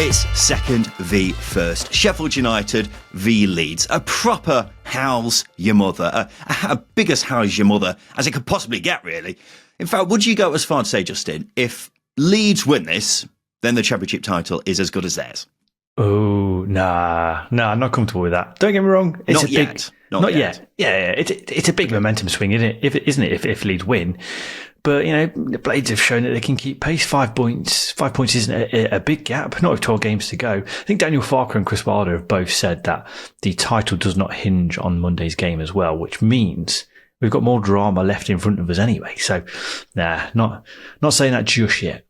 It's second v first. Sheffield United v Leeds. A proper how's your mother. A big as how's your mother as it could possibly get, really. In fact, would you go as far to say, Justin, if Leeds win this, then the Championship title is as good as theirs? Oh, nah, I'm not comfortable with that. Don't get me wrong. It's not yet. Not yet. Yeah. It's a big momentum swing, isn't it? Isn't it? If Leeds win. But, you know, the Blades have shown that they can keep pace. 5 points. 5 points isn't a big gap, not with 12 games to go. I think Daniel Farke and Chris Wilder have both said that the title does not hinge on Monday's game as well, which means we've got more drama left in front of us anyway. So, not saying that just yet.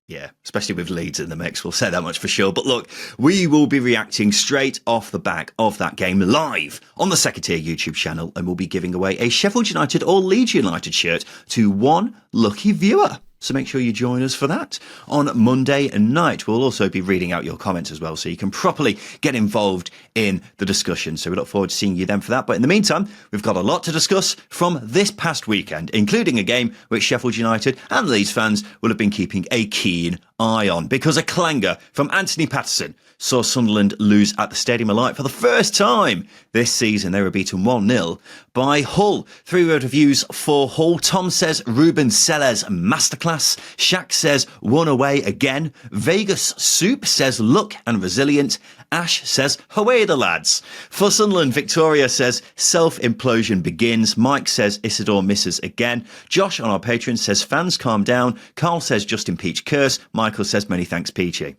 Yeah, especially with Leeds in the mix, we'll say that much for sure. But look, we will be reacting straight off the back of that game live on the Second Tier YouTube channel, and we'll be giving away a Sheffield United or Leeds United shirt to one lucky viewer. So make sure you join us for that on Monday night. We'll also be reading out your comments as well, so you can properly get involved in the discussion. So we look forward to seeing you then for that. But in the meantime, we've got a lot to discuss from this past weekend, including a game which Sheffield United and Leeds fans will have been keeping a keen eye on, because a clanger from Anthony Patterson saw Sunderland lose at the Stadium of Light for the first time this season. They were beaten 1-0 by Hull. 3-word reviews for Hull. Tom says Ruben Sellers masterclass. Shaq says one away again. Vegas Soup says luck and resilient. Ash says away the lads. For Sunderland, Victoria says self-implosion begins. Mike says Isidore misses again. Josh on our Patreon says fans calm down. Carl says Justin Peach curse. Michael says many thanks Peachy.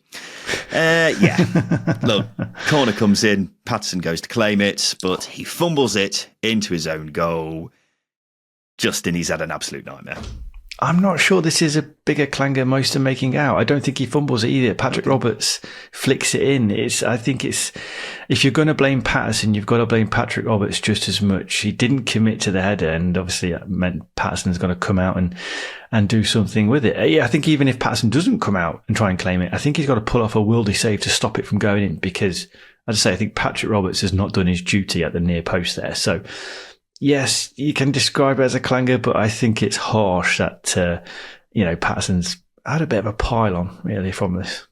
Look, corner comes in, Patterson goes to claim it, but he fumbles it into his own goal. Justin, he's had an absolute nightmare. I'm not sure this is a bigger clanger most are making out. I don't think he fumbles it either. Patrick Roberts flicks it in. I think if you're going to blame Patterson, you've got to blame Patrick Roberts just as much. He didn't commit to the header, and obviously that meant Patterson's going to come out and do something with it. Yeah, I think even if Patterson doesn't come out and try and claim it, I think he's got to pull off a wildy save to stop it from going in, because, as I say, I think Patrick Roberts has not done his duty at the near post there. So, yes, you can describe it as a clanger, but I think it's harsh that, Patterson's had a bit of a pile on, really, from this.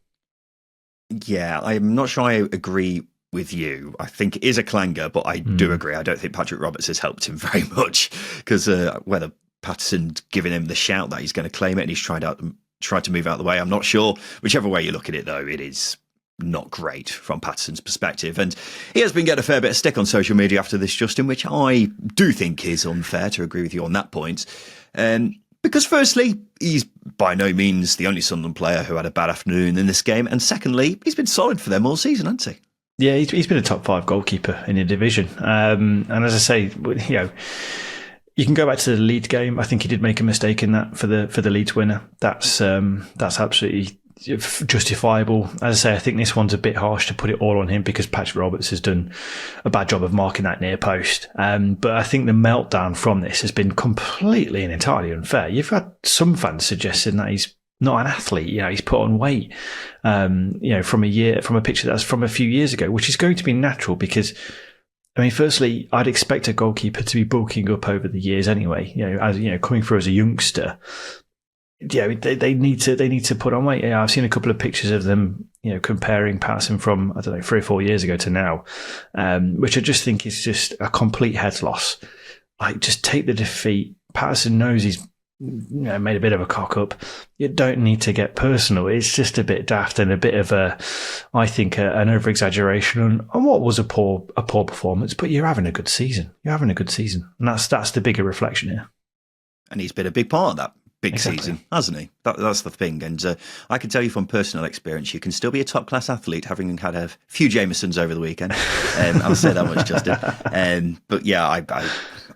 Yeah, I'm not sure I agree with you. I think it is a clanger, but I do agree. I don't think Patrick Roberts has helped him very much, because whether Patterson's giving him the shout that he's going to claim it and he's tried to move out of the way, I'm not sure. Whichever way you look at it, though, it is not great from Patterson's perspective. And he has been getting a fair bit of stick on social media after this, Justin, which I do think is unfair, to agree with you on that point. Because firstly, he's by no means the only Sunderland player who had a bad afternoon in this game. And secondly, he's been solid for them all season, hasn't he? Yeah, he's been a top 5 goalkeeper in the division. And as I say, you can go back to the Leeds game. I think he did make a mistake in that for the Leeds winner. That's absolutely justifiable. As I say, I think this one's a bit harsh to put it all on him, because Patrick Roberts has done a bad job of marking that near post. But I think the meltdown from this has been completely and entirely unfair. You've had some fans suggesting that he's not an athlete. He's put on weight, from a picture that's from a few years ago, which is going to be natural because, firstly, I'd expect a goalkeeper to be bulking up over the years anyway. Coming through as a youngster, they need to put on weight. I've seen a couple of pictures of them, comparing Patterson from, 3 or 4 years ago to now, which I just think is just a complete head loss. Just take the defeat. Patterson knows he's made a bit of a cock up. You don't need to get personal. It's just a bit daft and a bit of an over exaggeration on what was a poor performance. But you're having a good season. And that's the bigger reflection here. And he's been a big part of that big season, hasn't he? That's the thing. And I can tell you from personal experience, you can still be a top-class athlete having had a few Jamesons over the weekend. I'll say that much, Justin. But yeah,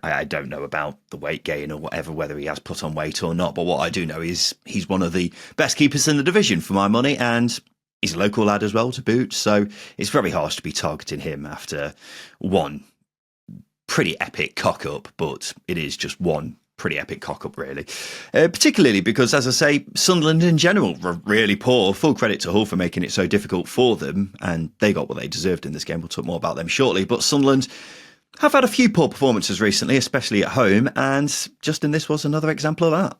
I don't know about the weight gain or whatever, whether he has put on weight or not. But what I do know is he's one of the best keepers in the division for my money, and he's a local lad as well to boot. So it's very harsh to be targeting him after one pretty epic cock-up, but it is just one pretty epic cock-up, really. Particularly because, as I say, Sunderland in general were really poor. Full credit to Hull for making it so difficult for them, and they got what they deserved in this game. We'll talk more about them shortly. But Sunderland have had a few poor performances recently, especially at home, and Justin, this was another example of that.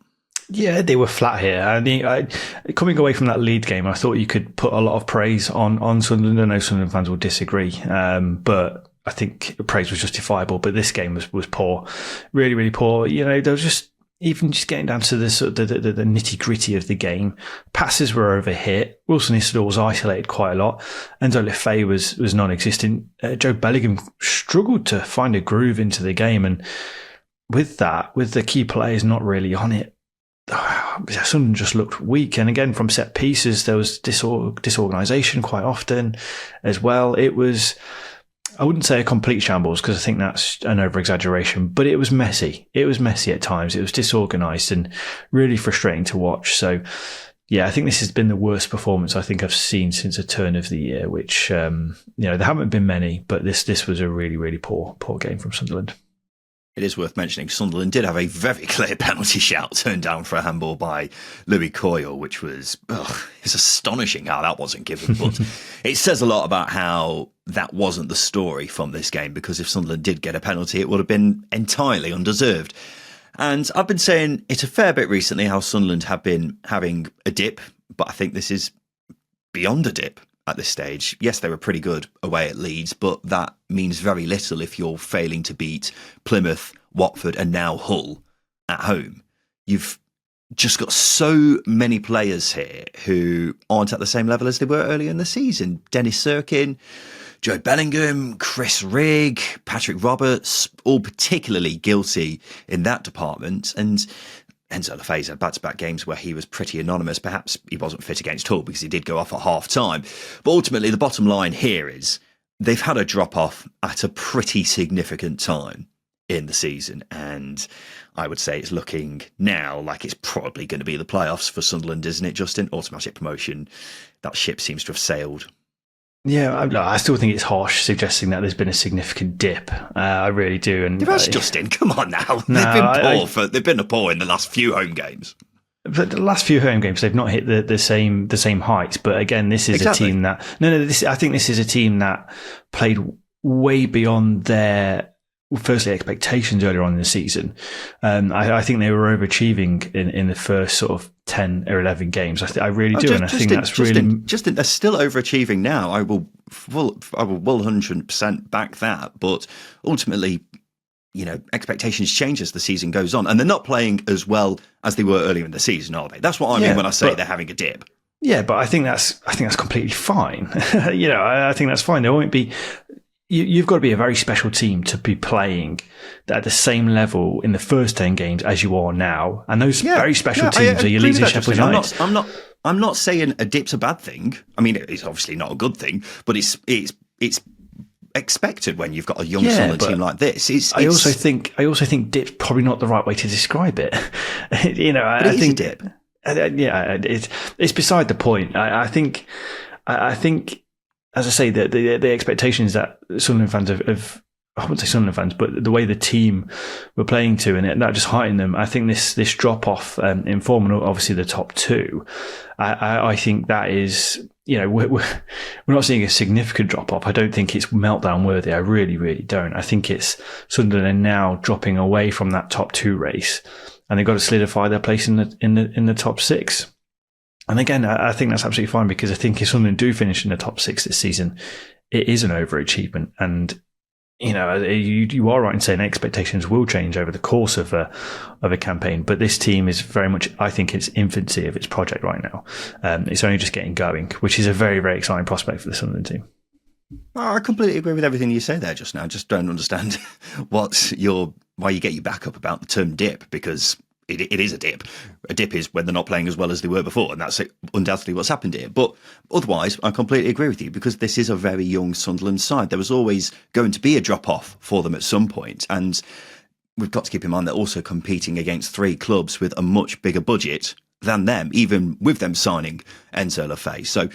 Yeah, they were flat here. Coming away from that Leeds game, I thought you could put a lot of praise on Sunderland. I know Sunderland fans will disagree, but I think praise was justifiable. But this game was poor, really, really poor. There was just getting down to the nitty gritty of the game. Passes were overhit. Wilson Isidore was isolated quite a lot. Enzo Lefebvre was non-existent. Joe Bellingham struggled to find a groove into the game, and with the key players not really on it, Sunderland just looked weak. And again, from set pieces, there was disorganisation quite often as well. It was, I wouldn't say a complete shambles because I think that's an over-exaggeration, but it was messy. It was messy at times. It was disorganised and really frustrating to watch. So, yeah, I think this has been the worst performance I think I've seen since the turn of the year, which, there haven't been many, but this was a really, really poor game from Sunderland. It is worth mentioning Sunderland did have a very clear penalty shout turned down for a handball by Louis Coyle, which was it's astonishing how that wasn't given. But it says a lot about how that wasn't the story from this game, because if Sunderland did get a penalty, it would have been entirely undeserved. And I've been saying it a fair bit recently how Sunderland have been having a dip, but I think this is beyond a dip. At this stage, yes, they were pretty good away at Leeds, but that means very little if you're failing to beat Plymouth, Watford, and now Hull at home. You've just got so many players here who aren't at the same level as they were earlier in the season. Dennis Serkin, Joe Bellingham, Chris Rigg, Patrick Roberts, all particularly guilty in that department. And Enzo Lefebvre had back-to-back games where he was pretty anonymous. Perhaps he wasn't fit against Hull because he did go off at half-time. But ultimately, the bottom line here is they've had a drop-off at a pretty significant time in the season. And I would say it's looking now like it's probably going to be the playoffs for Sunderland, isn't it, Justin? Automatic promotion. That ship seems to have sailed. Yeah, I still think it's harsh suggesting that there's been a significant dip. I really do. And that's Justin. Come on now. They've been poor in the last few home games. But the last few home games, they've not hit the same heights. But again, this is a team that I think this is a team that played way beyond their firstly expectations earlier on in the season. I think they were overachieving in the first sort of 10 or 11 games. I really do. I think that's really... Justin, they're still overachieving now. I will 100% back that. But ultimately, expectations change as the season goes on. And they're not playing as well as they were earlier in the season, are they? That's what I mean when I say they're having a dip. Yeah, but I think that's completely fine. I think that's fine. There won't be... You've got to be a very special team to be playing at the same level in the first 10 games as you are now. And those very special teams are your Leeds and Sheffield United. I'm not saying a dip's a bad thing. I mean, it's obviously not a good thing, but it's expected when you've got a young Sunderland team like this. I also think dip's probably not the right way to describe it. I think a dip. It's beside the point. I think. As I say, the expectations that Sunderland fans have, I wouldn't say Sunderland fans, but the way the team were playing to, and that just heightened them. I think this drop off in form, and obviously the top two, I think that is, we're not seeing a significant drop off. I don't think it's meltdown worthy. I really, really don't. I think it's Sunderland are now dropping away from that top two race, and they've got to solidify their place in the top six. And again, I think that's absolutely fine, because I think if Sunderland do finish in the top six this season, it is an overachievement. And, you are right in saying expectations will change over the course of a campaign. But this team is very much, I think, its infancy of its project right now. It's only just getting going, which is a very, very exciting prospect for the Sunderland team. I completely agree with everything you say there just now. I just don't understand why you get your back up about the term dip, because it is a dip. A dip is when they're not playing as well as they were before, and that's undoubtedly what's happened here. But otherwise, I completely agree with you, because this is a very young Sunderland side. There was always going to be a drop-off for them at some point, and we've got to keep in mind they're also competing against three clubs with a much bigger budget than them, even with them signing Enzo Lefebvre. So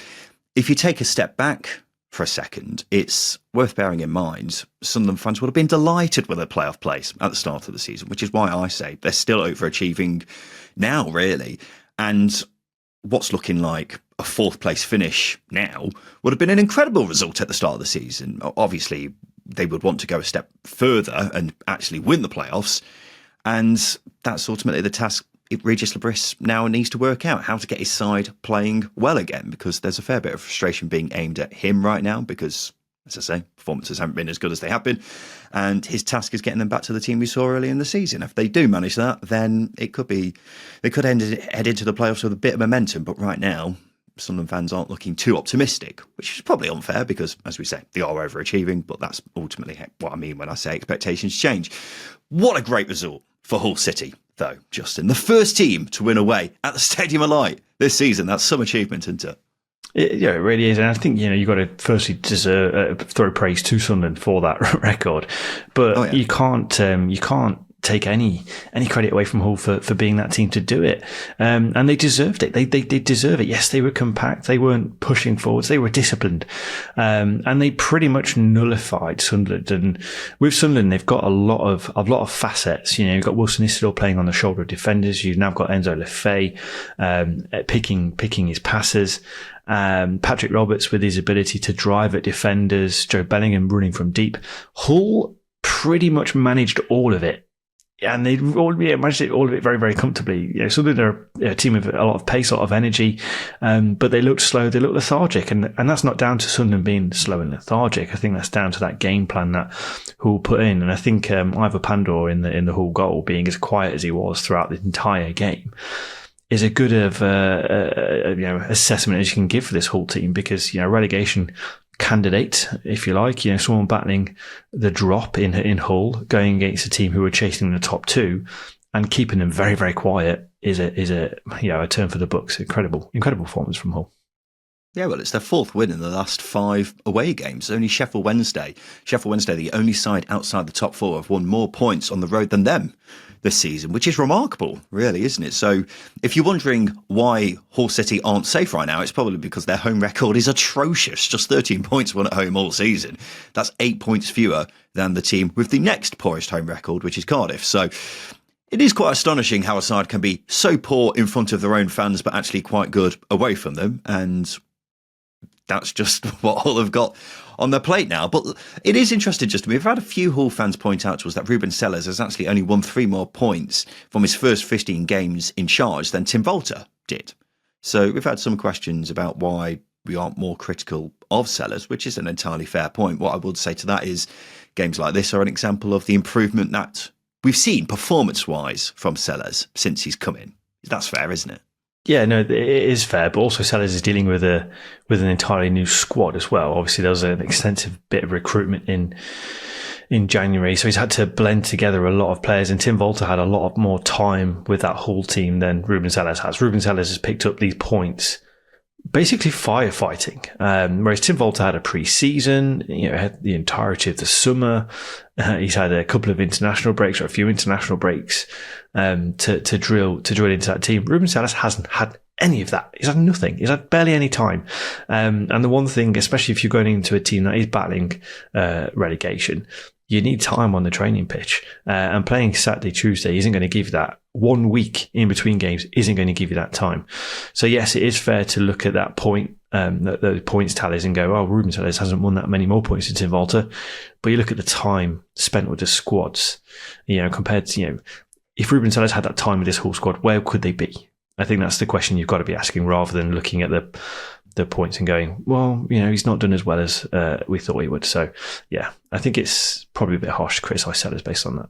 if you take a step back for a second, it's worth bearing in mind Sunderland fans would have been delighted with their playoff place at the start of the season, which is why I say they're still overachieving now, really. And what's looking like a fourth place finish now would have been an incredible result at the start of the season. Obviously, they would want to go a step further and actually win the playoffs. And that's ultimately the task Regis Labris now needs to work out how to get his side playing well again, because there's a fair bit of frustration being aimed at him right now because, as I say, performances haven't been as good as they have been, and his task is getting them back to the team we saw early in the season. If they do manage that, then they could head into the playoffs with a bit of momentum, but right now Sunderland fans aren't looking too optimistic, which is probably unfair because, as we say, they are overachieving, but that's ultimately what I mean when I say expectations change. What a great result for Hull City, though, Justin. The first team to win away at the Stadium of Light this season. That's some achievement, isn't it? It really is. And I think, you've got to firstly throw praise to Sunderland for that record. But you can't take any credit away from Hull for being that team to do it. And they deserved it. They deserve it. Yes, they were compact. They weren't pushing forwards. They were disciplined. And they pretty much nullified Sunderland. And with Sunderland, they've got a lot of facets. You've got Wilson Isidore playing on the shoulder of defenders. You've now got Enzo Lefebvre, picking his passes. Patrick Roberts with his ability to drive at defenders. Joe Bellingham running from deep. Hull pretty much managed all of it. And they managed all of it very, very comfortably. Sunderland are a team with a lot of pace, a lot of energy, but they looked slow, they looked lethargic. And that's not down to Sunderland being slow and lethargic. I think that's down to that game plan that Hull put in. And I think Ivor Pandor in the Hull goal, being as quiet as he was throughout the entire game, is a good assessment as you can give for this Hull team, because relegation candidate, if you like, someone battling the drop in Hull, going against a team who are chasing the top two and keeping them very, very quiet is a turn for the books. Incredible performance from Hull. Yeah, well, it's their fourth win in the last 5 away games. Only Sheffield Wednesday, the only side outside the top 4, have won more points on the road than them this season, which is remarkable, really, isn't it? So if you're wondering why Hull City aren't safe right now, it's probably because their home record is atrocious. Just 13 points won at home all season. That's 8 points fewer than the team with the next poorest home record, which is Cardiff. So it is quite astonishing how a side can be so poor in front of their own fans, but actually quite good away from them. And that's just what Hull have got on their plate now. But it is interesting, Justin. We've had a few Hull fans point out to us that Ruben Sellers has actually only won 3 more points from his first 15 games in charge than Tim Volter did. So we've had some questions about why we aren't more critical of Sellers, which is an entirely fair point. What I would say to that is games like this are an example of the improvement that we've seen performance-wise from Sellers since he's come in. That's fair, isn't it? Yeah, no, it is fair, but also Sellers is dealing with an entirely new squad as well. Obviously, there was an extensive bit of recruitment in January, so he's had to blend together a lot of players, and Tim Volter had a lot more time with that Hull team than Ruben Sellers has. Ruben Sellers has picked up these points basically firefighting, whereas Tim Volter had a pre-season, had the entirety of the summer. He's had a couple of international breaks, or a few international breaks, to drill into that team. Ruben Sellers hasn't had any of that. He's had nothing. He's had barely any time. And the one thing, especially if you're going into a team that is battling relegation, you need time on the training pitch. And playing Saturday, Tuesday isn't going to give you that. 1 week in between games isn't going to give you that time. So yes, it is fair to look at that point, the points tallies, and go, Ruben Sellers hasn't won that many more points than Tim Volter. But you look at the time spent with the squads, compared to, if Ruben Sellers had that time with this whole squad, where could they be? I think that's the question you've got to be asking, rather than looking at the points and going, he's not done as well as we thought he would. So, yeah, I think it's probably a bit harsh to criticise Sellers based on that.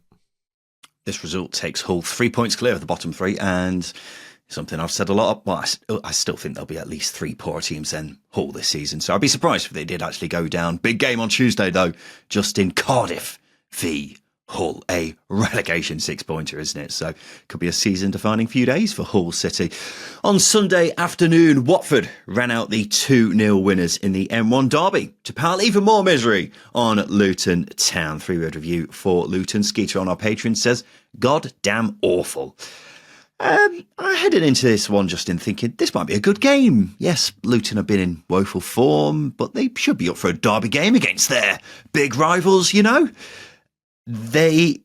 This result takes Hull 3 points clear of the bottom 3, and something I've said a lot. Well, I still think there'll be at least 3 poorer teams than Hull this season. So I'd be surprised if they did actually go down. Big game on Tuesday, though, just in Cardiff v Hull, a relegation 6-pointer, isn't it? So could be a season-defining few days for Hull City. On Sunday afternoon, Watford ran out the 2-0 winners in the M1 derby to pile even more misery on Luton Town. 3-word review for Luton. Skeeter on our Patreon says, God damn awful. I headed into this one, Justin, thinking this might be a good game. Yes, Luton have been in woeful form, but they should be up for a derby game against their big rivals, They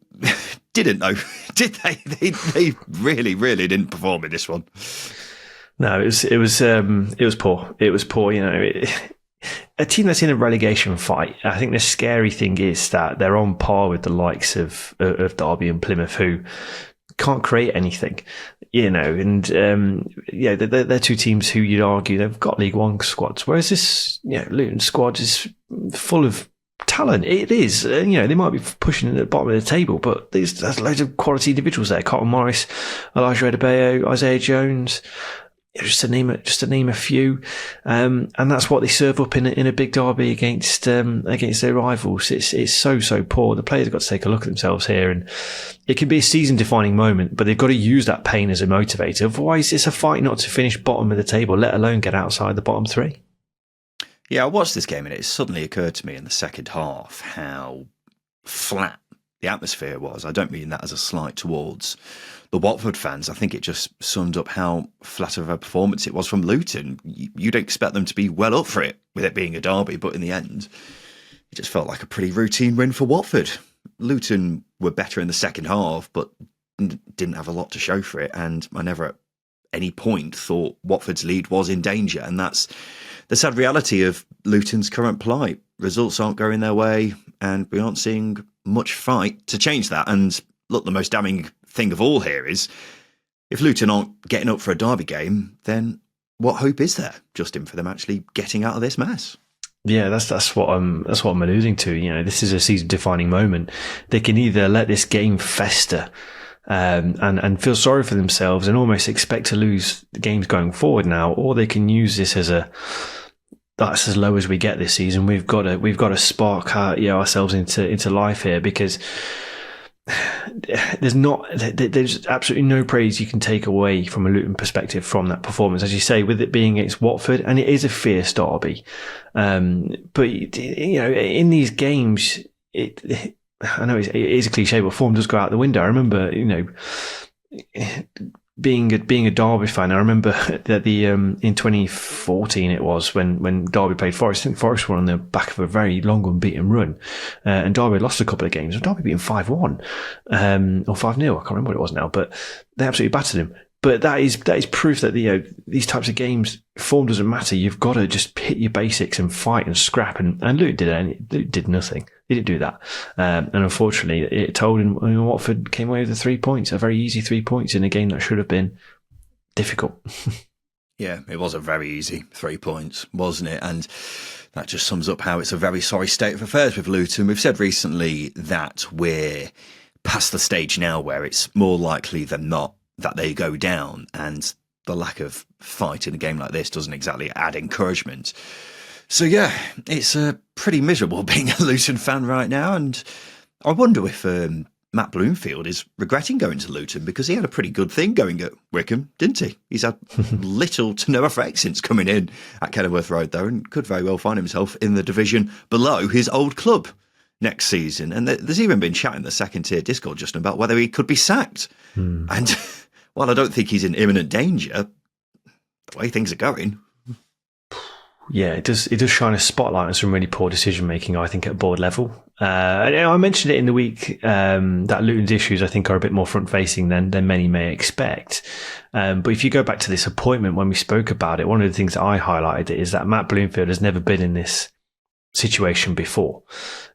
didn't know, did they? They really, really didn't perform in this one. No, it was poor. It was poor. A team that's in a relegation fight. I think the scary thing is that they're on par with the likes of Derby and Plymouth, who can't create anything. they're two teams who you'd argue they've got League One squads, whereas this Luton squad is full of talent. It is, they might be pushing at the bottom of the table, but there's loads of quality individuals there. Cotton Morris, Elijah Adebayo, Isaiah Jones, just to name a few, and that's what they serve up in a big derby against their rivals. It's so poor. The players have got to take a look at themselves here, and it can be a season-defining moment, but they've got to use that pain as a motivator. Otherwise, it's a fight not to finish bottom of the table, let alone get outside the bottom three. Yeah, I watched this game and it suddenly occurred to me in the second half how flat the atmosphere was. I don't mean that as a slight towards the Watford fans. I think it just summed up how flat of a performance it was from Luton. You'd expect them to be well up for it, with it being a derby, but in the end, it just felt like a pretty routine win for Watford. Luton were better in the second half, but didn't have a lot to show for it, and I never at any point thought Watford's lead was in danger, and that's the sad reality of Luton's current plight. Results aren't going their way, and we aren't seeing much fight to change that. And look, the most damning thing of all here is if Luton aren't getting up for a derby game, then what hope is there, Justin, for them actually getting out of this mess? Yeah, that's what I'm alluding to. This is a season-defining moment. They can either let this game fester and feel sorry for themselves and almost expect to lose the games going forward now, or they can use this as that's as low as we get this season. We've got to spark ourselves into life here, because there's absolutely no praise you can take away from a Luton perspective from that performance, as you say, with it being against Watford, and it is a fierce derby. But in these games, I know it is a cliche, but form does go out the window. I remember, being a Derby fan, I remember that in 2014 it was when Derby played Forest. I think Forest were on the back of a very long unbeaten run, and Derby lost a couple of games. Derby beat them 5-1 or 5-0. I can't remember what it was now, but they absolutely battered him. But that is proof that these types of games, form doesn't matter. You've got to just hit your basics and fight and scrap. And Luton did nothing. They didn't do that. And unfortunately, it told. And Watford came away with the 3 points, a very easy 3 points in a game that should have been difficult. Yeah, it was a very easy 3 points, wasn't it? And that just sums up how it's a very sorry state of affairs with Luton. We've said recently that we're past the stage now where it's more likely than not that they go down, and the lack of fight in a game like this doesn't exactly add encouragement. So yeah, it's pretty miserable being a Luton fan right now, and I wonder if Matt Bloomfield is regretting going to Luton, because he had a pretty good thing going at Wickham, didn't he? He's had little to no effect since coming in at Kenilworth Road, though, and could very well find himself in the division below his old club next season. And there's even been chat in the second tier Discord just about whether he could be sacked. And while I don't think he's in imminent danger, the way things are going. Yeah, it does shine a spotlight on some really poor decision making, I think, at board level. I mentioned it in the week that Luton's issues, I think, are a bit more front facing than many may expect. But if you go back to this appointment when we spoke about it, one of the things that I highlighted is that Matt Bloomfield has never been in this situation before.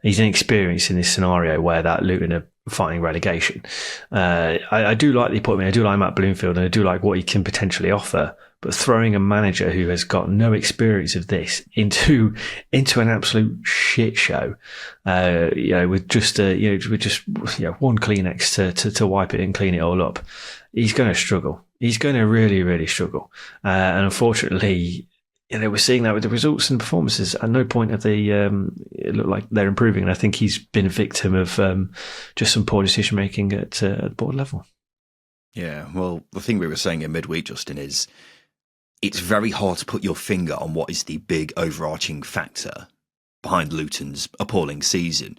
He's inexperienced in this scenario where that Luton are fighting relegation. I do like the appointment. I do like Matt Bloomfield, and I do like what he can potentially offer. But throwing a manager who has got no experience of this into an absolute shit show, with just one Kleenex to wipe it and clean it all up, he's going to struggle. He's going to really, really struggle. And unfortunately, we're seeing that with the results and performances. At no point have they it looked like they're improving. And I think he's been a victim of just some poor decision making at board level. Yeah, well, the thing we were saying in midweek, Justin, is it's very hard to put your finger on what is the big overarching factor behind Luton's appalling season.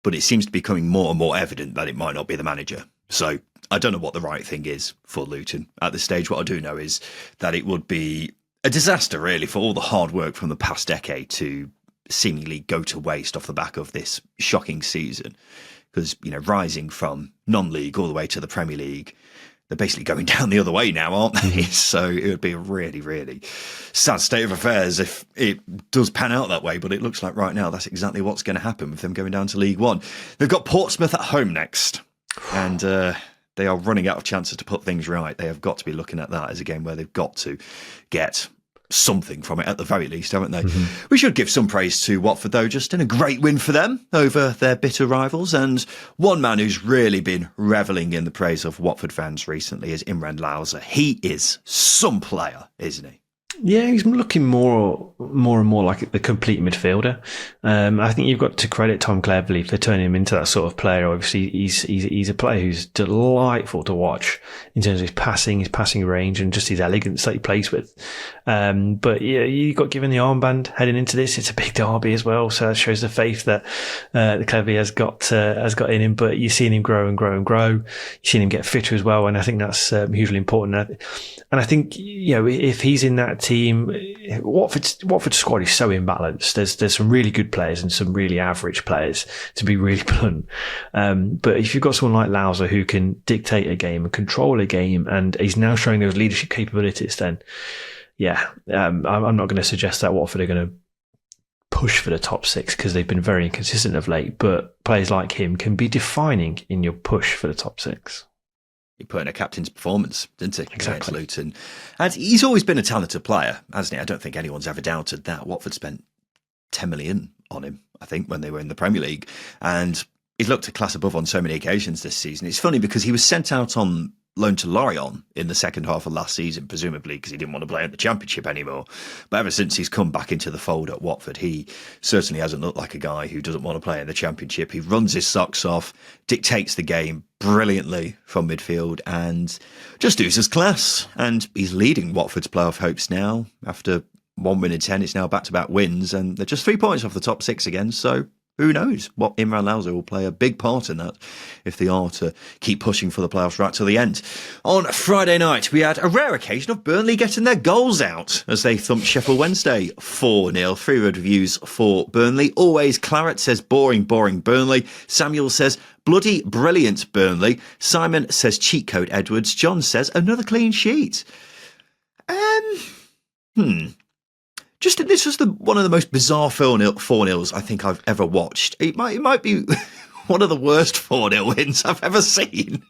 But it seems to be becoming more and more evident that it might not be the manager. So I don't know what the right thing is for Luton at this stage. What I do know is that it would be a disaster, really, for all the hard work from the past decade to seemingly go to waste off the back of this shocking season. Because, rising from non-league all the way to the Premier League, they're basically going down the other way now, aren't they? So it would be a really, really sad state of affairs if it does pan out that way. But it looks like right now that's exactly what's going to happen with them going down to League One. They've got Portsmouth at home next. And they're they are running out of chances to put things right. They have got to be looking at that as a game where they've got to get something from it at the very least, haven't they? We should give some praise to Watford, though, Justin. A great win for them over their bitter rivals. And one man who's really been revelling in the praise of Watford fans recently is Imran Louser. He is some player, isn't he? Yeah, he's looking more and more like the complete midfielder. I think you've got to credit Tom Cleverley for turning him into that sort of player. Obviously, he's a player who's delightful to watch in terms of his passing range, and just his elegance that he plays with. But yeah, you got given the armband heading into this. It's a big derby as well, so that shows the faith that the Cleverley has got in him. But you're seeing him grow and grow and grow. You're seeing him get fitter as well, and I think that's hugely important. And I think, if he's in that team, Watford's squad is so imbalanced. There's some really good players and some really average players, to be really blunt. But if you've got someone like Louser who can dictate a game and control a game, and he's now showing those leadership capabilities, then I'm not going to suggest that Watford are going to push for the top 6 because they've been very inconsistent of late. But players like him can be defining in your push for the top 6. He put in a captain's performance, didn't he? Exactly. Against Luton. And he's always been a talented player, hasn't he? I don't think anyone's ever doubted that. Watford spent 10 million on him, I think, when they were in the Premier League. And he's looked a class above on so many occasions this season. It's funny because he was sent out on loan to Lorient in the second half of last season, presumably because he didn't want to play in the Championship anymore. But ever since he's come back into the fold at Watford, he certainly hasn't looked like a guy who doesn't want to play in the Championship. He runs his socks off, dictates the game brilliantly from midfield, and just oozes class. And he's leading Watford's playoff hopes now. After 1 win in 10, it's now back-to-back wins, and they're just 3 points off the top 6 again, so who knows what Imran Louser will play a big part in that if they are to keep pushing for the playoffs right till the end. On Friday night, we had a rare occasion of Burnley getting their goals out as they thumped Sheffield Wednesday 4-0. 3 word reviews for Burnley. Always Claret says boring Burnley. Samuel says bloody brilliant Burnley. Simon says cheat code Edwards. John says another clean sheet. Just this was one of the most bizarre 4-0s I think I've ever watched. It might be one of the worst 4-0 wins I've ever seen.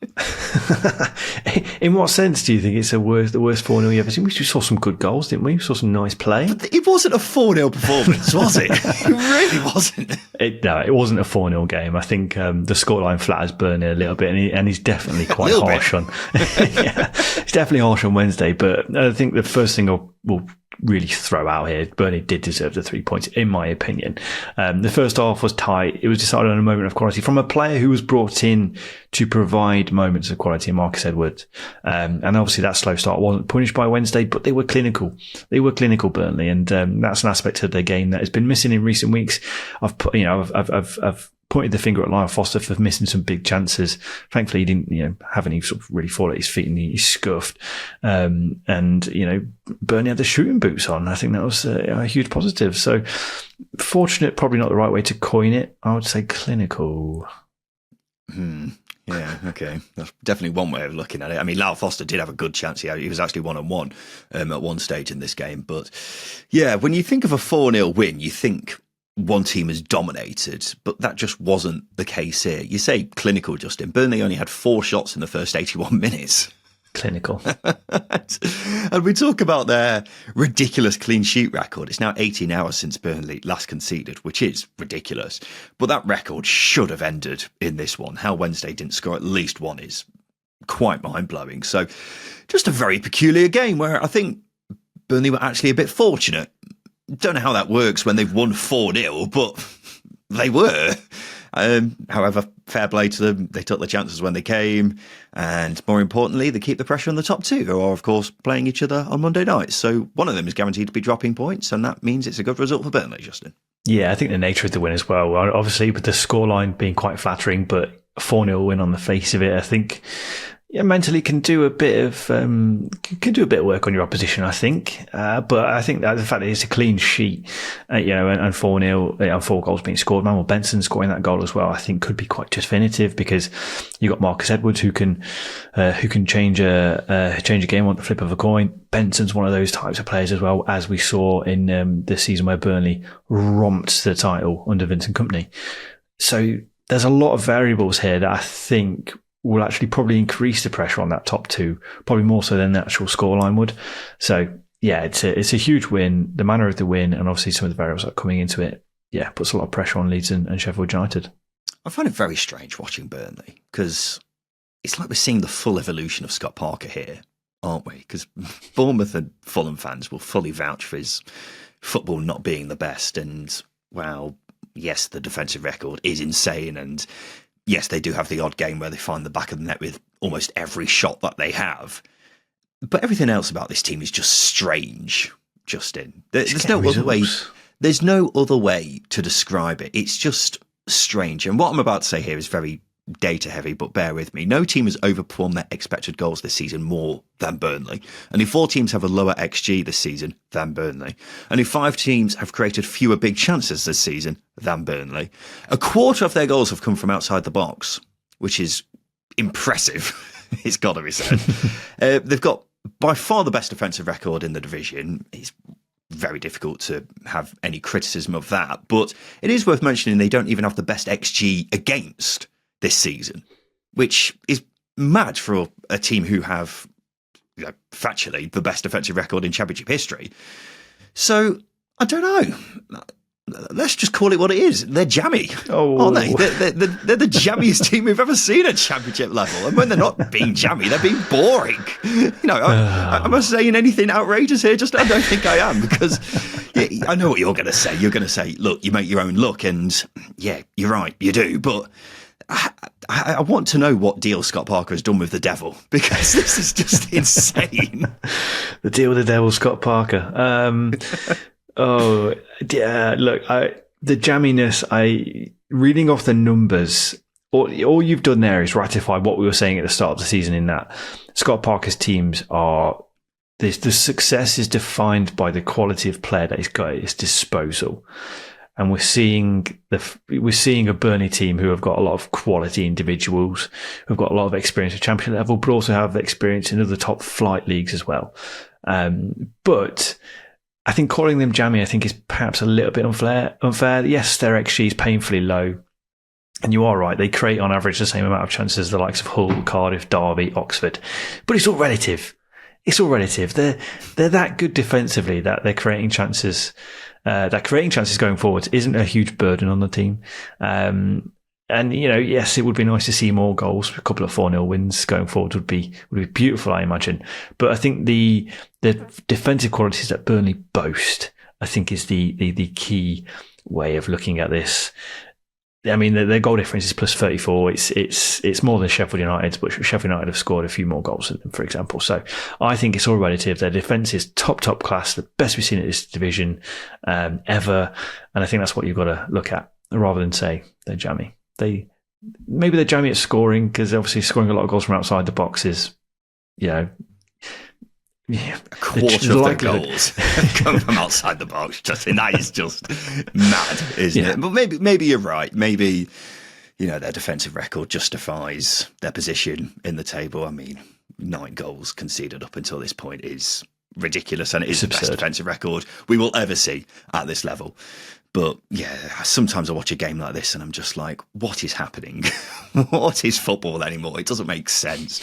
In what sense do you think it's the worst 4-0 you ever seen? We saw some good goals, didn't we? We saw some nice play. But it wasn't a 4-0 performance, was it? It really wasn't. It wasn't a 4-0 game. I think the scoreline flatters Burnley a little bit, and he's definitely quite harsh on. Yeah, he's definitely harsh on Wednesday. But I think the first thing we'll really throw out here, Burnley did deserve the 3 points, in my opinion. The first half was tight. It was decided on a moment of quality from a player who was brought in to provide moments of quality, Marcus Edwards. And obviously that slow start wasn't punished by Wednesday, but they were clinical. They were clinical, Burnley, and that's an aspect of their game that has been missing in recent weeks. I've pointed the finger at Lyle Foster for missing some big chances. Thankfully, he didn't, have any sort of really fall at his feet, and he scuffed. And Burnley had the shooting boots on. I think that was a huge positive. So fortunate, probably not the right way to coin it. I would say clinical. Yeah, okay. That's definitely one way of looking at it. I mean, Lyle Foster did have a good chance. He was actually 1-on-1 at one stage in this game. But yeah, when you think of a 4-0 win, you think one team is dominated, but that just wasn't the case here. You say clinical, Justin. Burnley only had 4 shots in the first 81 minutes. Clinical. And we talk about their ridiculous clean sheet record. It's now 18 hours since Burnley last conceded, which is ridiculous. But that record should have ended in this one. How Wednesday didn't score at least one is quite mind-blowing. So just a very peculiar game where I think Burnley were actually a bit fortunate. Don't know how that works when they've won 4-0, but they were. However, fair play to them. They took the chances when they came. And more importantly, they keep the pressure on the top 2, who are, of course, playing each other on Monday night. So one of them is guaranteed to be dropping points, and that means it's a good result for Burnley, Justin. Yeah, I think the nature of the win as well. Obviously, with the scoreline being quite flattering, but 4-0 win on the face of it, I think mentally can do a bit of work on your opposition, I think. But I think that the fact that it's a clean sheet, and 4-0 and 4 goals being scored, Manuel Benson scoring that goal as well, I think could be quite definitive, because you got Marcus Edwards who can change a game on the flip of a coin. Benson's one of those types of players as well, as we saw in this season where Burnley romped the title under Vincent Kompany. So there's a lot of variables here that I think will actually probably increase the pressure on that top two, probably more so than the actual scoreline would. So, yeah, it's a huge win. The manner of the win and obviously some of the variables that are coming into it, puts a lot of pressure on Leeds and Sheffield United. I find it very strange watching Burnley because it's like we're seeing the full evolution of Scott Parker here, aren't we? Because Bournemouth and Fulham fans will fully vouch for his football not being the best. And, well, yes, the defensive record is insane. And, yes, they do have the odd game where they find the back of the net with almost every shot that they have. But everything else about this team is just strange, Justin. There's no other way. There's no other way to describe it. It's just strange. And what I'm about to say here is very data heavy, but bear with me. No team has overperformed their expected goals this season more than Burnley. Only 4 teams have a lower XG this season than Burnley. Only 5 teams have created fewer big chances this season than Burnley. A quarter of their goals have come from outside the box, which is impressive. It's got to be said. They've got by far the best defensive record in the division. It's very difficult to have any criticism of that, but it is worth mentioning they don't even have the best XG against this season, which is mad for a team who have, factually, the best defensive record in Championship history. So, I don't know. Let's just call it what it is. They're jammy, aren't they? They're the jammiest team we've ever seen at Championship level. And when they're not being jammy, they're being boring. Am I saying anything outrageous here? Just I don't think I am, because I know what you're going to say. You're going to say, look, you make your own luck. And yeah, you're right, you do. But I want to know what deal Scott Parker has done with the devil, because this is just insane. The deal with the devil, Scott Parker. Oh, yeah, look, the jamminess, reading off the numbers, all you've done there is ratify what we were saying at the start of the season, in that Scott Parker's teams are, the success is defined by the quality of player that he's got at his disposal. And we're seeing a Burnley team who have got a lot of quality individuals, who've got a lot of experience at championship level, but also have experience in other top flight leagues as well. But I think calling them jammy, I think, is perhaps a little bit unfair. Yes, their XG is painfully low. And you are right, they create on average the same amount of chances as the likes of Hull, Cardiff, Derby, Oxford. But it's all relative. They're that good defensively that they're creating chances. That creating chances going forward isn't a huge burden on the team. And, yes, it would be nice to see more goals. A couple of 4-0 wins going forward would be beautiful, I imagine. But I think the defensive qualities that Burnley boast, I think, is the key way of looking at this. I mean, their goal difference is plus 34. It's more than Sheffield United's, but Sheffield United have scored a few more goals than them, for example. So I think it's all relative. Their defence is top class, the best we've seen at this division ever. And I think that's what you've got to look at, rather than say they're jammy. Maybe they're jammy at scoring, because obviously scoring a lot of goals from outside the box is, a quarter of their goals come from outside the box. Justin, that is just mad, isn't it? But maybe you're right. Maybe their defensive record justifies their position in the table. I mean, 9 goals conceded up until this point is ridiculous, and it is the best defensive record we will ever see at this level. But yeah, sometimes I watch a game like this and I'm just like, what is happening? What is football anymore? It doesn't make sense.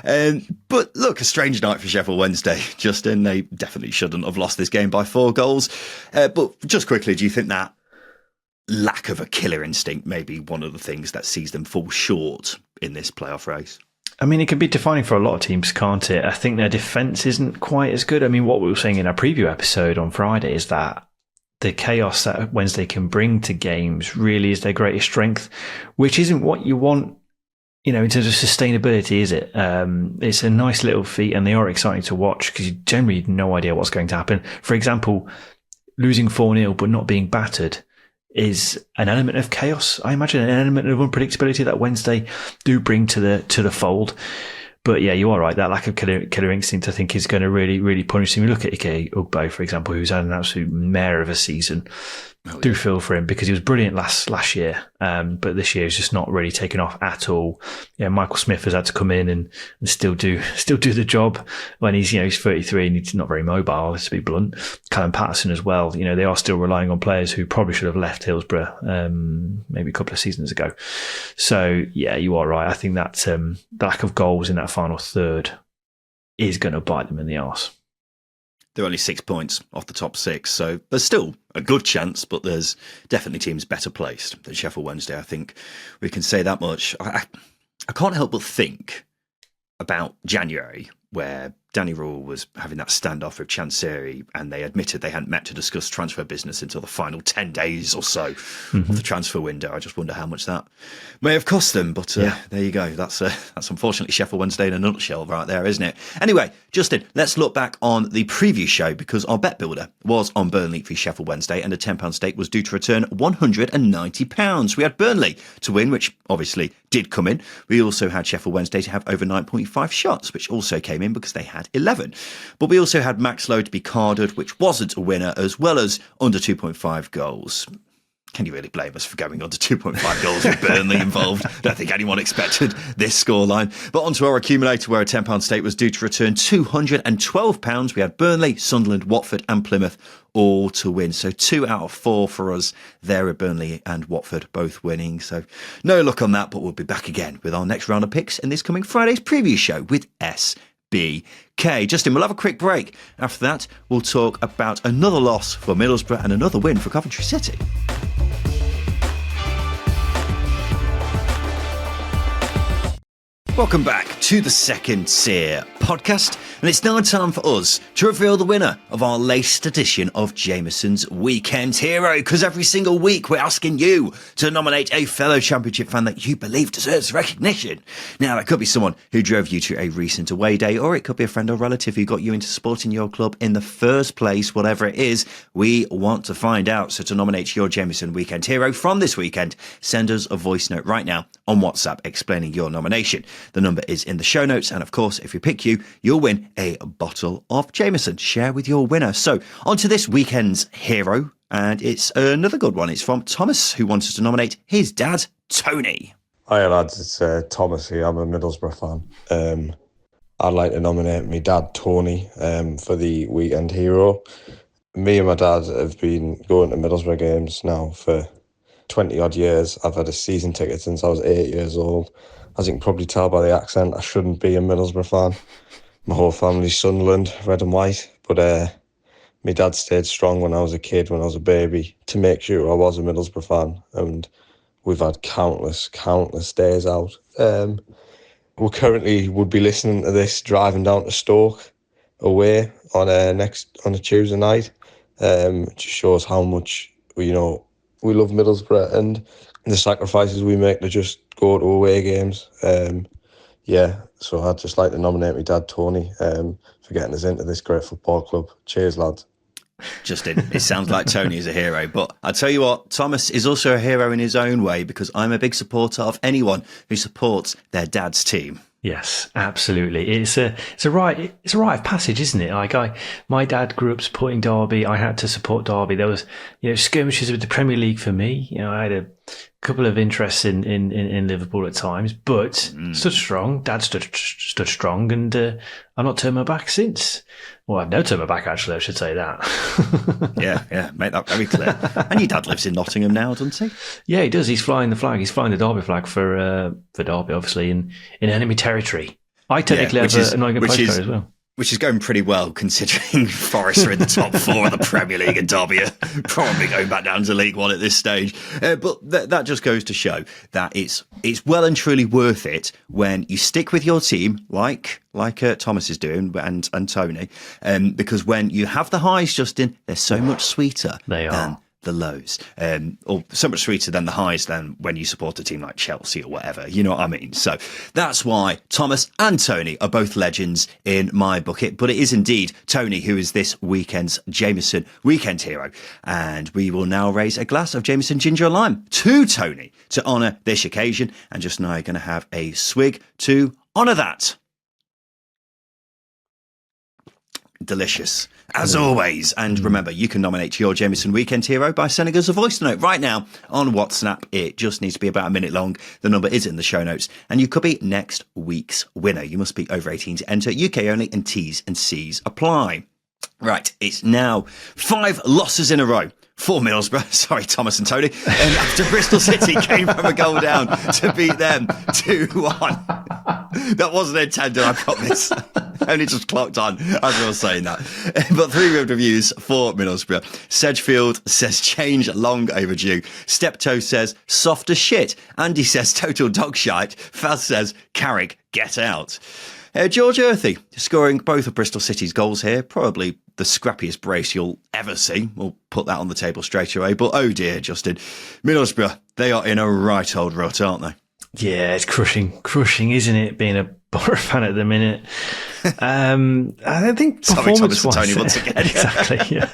But look, a strange night for Sheffield Wednesday, Justin. They definitely shouldn't have lost this game by 4 goals. But just quickly, do you think that lack of a killer instinct may be one of the things that sees them fall short in this playoff race? I mean, it can be defining for a lot of teams, can't it? I think their defence isn't quite as good. I mean, what we were saying in our preview episode on Friday is that the chaos that Wednesday can bring to games really is their greatest strength, which isn't what you want, in terms of sustainability, is it? It's a nice little feat, and they are exciting to watch because you generally have no idea what's going to happen. For example, losing 4-0 but not being battered is an element of chaos, I imagine, an element of unpredictability that Wednesday do bring to the fold. But yeah, you are right. That lack of killer instinct, I think, is going to really, really punish him. You look at Ike Ugbo, for example, who's had an absolute mare of a season. do feel for him because he was brilliant last year, but this year he's just not really taken off at all. Yeah, Michael Smith has had to come in and still do the job when he's 33 and he's not very mobile, to be blunt. Callum Patterson as well. They are still relying on players who probably should have left Hillsborough maybe a couple of seasons ago. So yeah, you are right. I think that the lack of goals in that final third is going to bite them in the arse. They're only 6 points off the top 6, so there's still a good chance, but there's definitely teams better placed than Sheffield Wednesday. I think we can say that much. I can't help but think about January, where Danny Rule was having that standoff with Chansiri, and they admitted they hadn't met to discuss transfer business until the final 10 days or so of the transfer window. I just wonder how much that may have cost them. But there you go. That's unfortunately Sheffield Wednesday in a nutshell right there, isn't it? Anyway, Justin, let's look back on the previous show, because our bet builder was on Burnley v Sheffield Wednesday, and a £10 stake was due to return £190. We had Burnley to win, which obviously did come in. We also had Sheffield Wednesday to have over 9.5 shots, which also came in because they had 11. But we also had Max Lowe to be carded, which wasn't a winner, as well as under 2.5 goals. Can you really blame us for going under 2.5 goals with Burnley involved? Don't think anyone expected this scoreline. But onto our accumulator, where a £10 stake was due to return £212. We had Burnley, Sunderland, Watford and Plymouth all to win. So 2 out of 4 for us there at Burnley and Watford both winning. So no luck on that, but we'll be back again with our next round of picks in this coming Friday's preview show with SBK. Justin, we'll have a quick break. After that, we'll talk about another loss for Middlesbrough and another win for Coventry City. Welcome back to the Second Tier podcast, and it's now time for us to reveal the winner of our latest edition of Jameson's Weekend Hero, because every single week we're asking you to nominate a fellow Championship fan that you believe deserves recognition. Now, it could be someone who drove you to a recent away day, or it could be a friend or relative who got you into supporting your club in the first place. Whatever it is, we want to find out. So to nominate your Jameson Weekend Hero from this weekend, send us a voice note right now on WhatsApp explaining your nomination. The number is in the show notes, and of course, if we pick you, you'll win a bottle of Jameson. Share with your winner. So, on to this weekend's hero, and it's another good one. It's from Thomas, who wants us to nominate his dad, Tony. Hi lads, it's Thomas here. I'm a Middlesbrough fan. I'd like to nominate my dad, Tony, for the weekend hero. Me and my dad have been going to Middlesbrough games now for 20 odd years. I've had a season ticket since I was 8 years old. As you can probably tell by the accent, I shouldn't be a Middlesbrough fan. My whole family's Sunderland, red and white. But my dad stayed strong when I was a kid, when I was a baby, to make sure I was a Middlesbrough fan. And we've had countless days out. We currently would be listening to this driving down to Stoke away on a Tuesday night. It just shows how much we love Middlesbrough and the sacrifices we make to just go to away games. So I'd just like to nominate my dad, Tony, for getting us into this great football club. Cheers, lads. Justin, it sounds like Tony is a hero, but I tell you what, Thomas is also a hero in his own way, because I'm a big supporter of anyone who supports their dad's team. Yes, absolutely. It's a rite of passage, isn't it? Like my dad grew up supporting Derby. I had to support Derby. There was, skirmishes with the Premier League for me. I had a couple of interests in Liverpool at times, but stood strong. Dad stood strong, and I've not turned my back since. Well, I've never turned my back, actually, I should say that. yeah, make that very clear. And your dad lives in Nottingham now, doesn't he? Yeah, he does. He's flying the flag. He's flying the Derby flag for Derby, obviously, in enemy territory. I technically have an Nottingham postcode as well. Which is going pretty well, considering Forest are in the top 4 of the Premier League and Derby are probably going back down to League One at this stage. But that just goes to show that it's well and truly worth it when you stick with your team, like Thomas is doing and Tony, because when you have the highs, Justin, they're so much sweeter than the lows, or so much sweeter than the highs than when you support a team like Chelsea or whatever, you know what I mean? So that's why Thomas and Tony are both legends in my bucket, but it is indeed Tony who is this weekend's Jameson Weekend Hero. And we will now raise a glass of Jameson Ginger and Lime to Tony to honour this occasion. And just now, going to have a swig to honour that. delicious, as always. And remember, you can nominate your Jameson Weekend Hero by sending us a voice note right now on WhatsApp. It just needs to be about a minute long. The number is in the show notes. And you could be next week's winner. You must be over 18 to enter. UK only, and T's and C's apply. Right, it's now 5 losses in a row for Middlesbrough. Sorry, Thomas and Tony. And after Bristol City came from a goal down to beat them 2-1. That wasn't intended, I promise. Only just clocked on as I was saying that. But 3 good reviews for Middlesbrough. Sedgefield says change long overdue. Steptoe says soft as shit. Andy says total dog shite. Faz says Carrick, get out. George Earthy scoring both of Bristol City's goals here. Probably the scrappiest brace you'll ever see. We'll put that on the table straight away. But oh dear, Justin. Middlesbrough, they are in a right old rut, aren't they? Yeah, it's crushing, isn't it, being a Borough fan at the minute? I don't think performance-wise... Sorry, Thomas and Tony, once again. Exactly, yeah.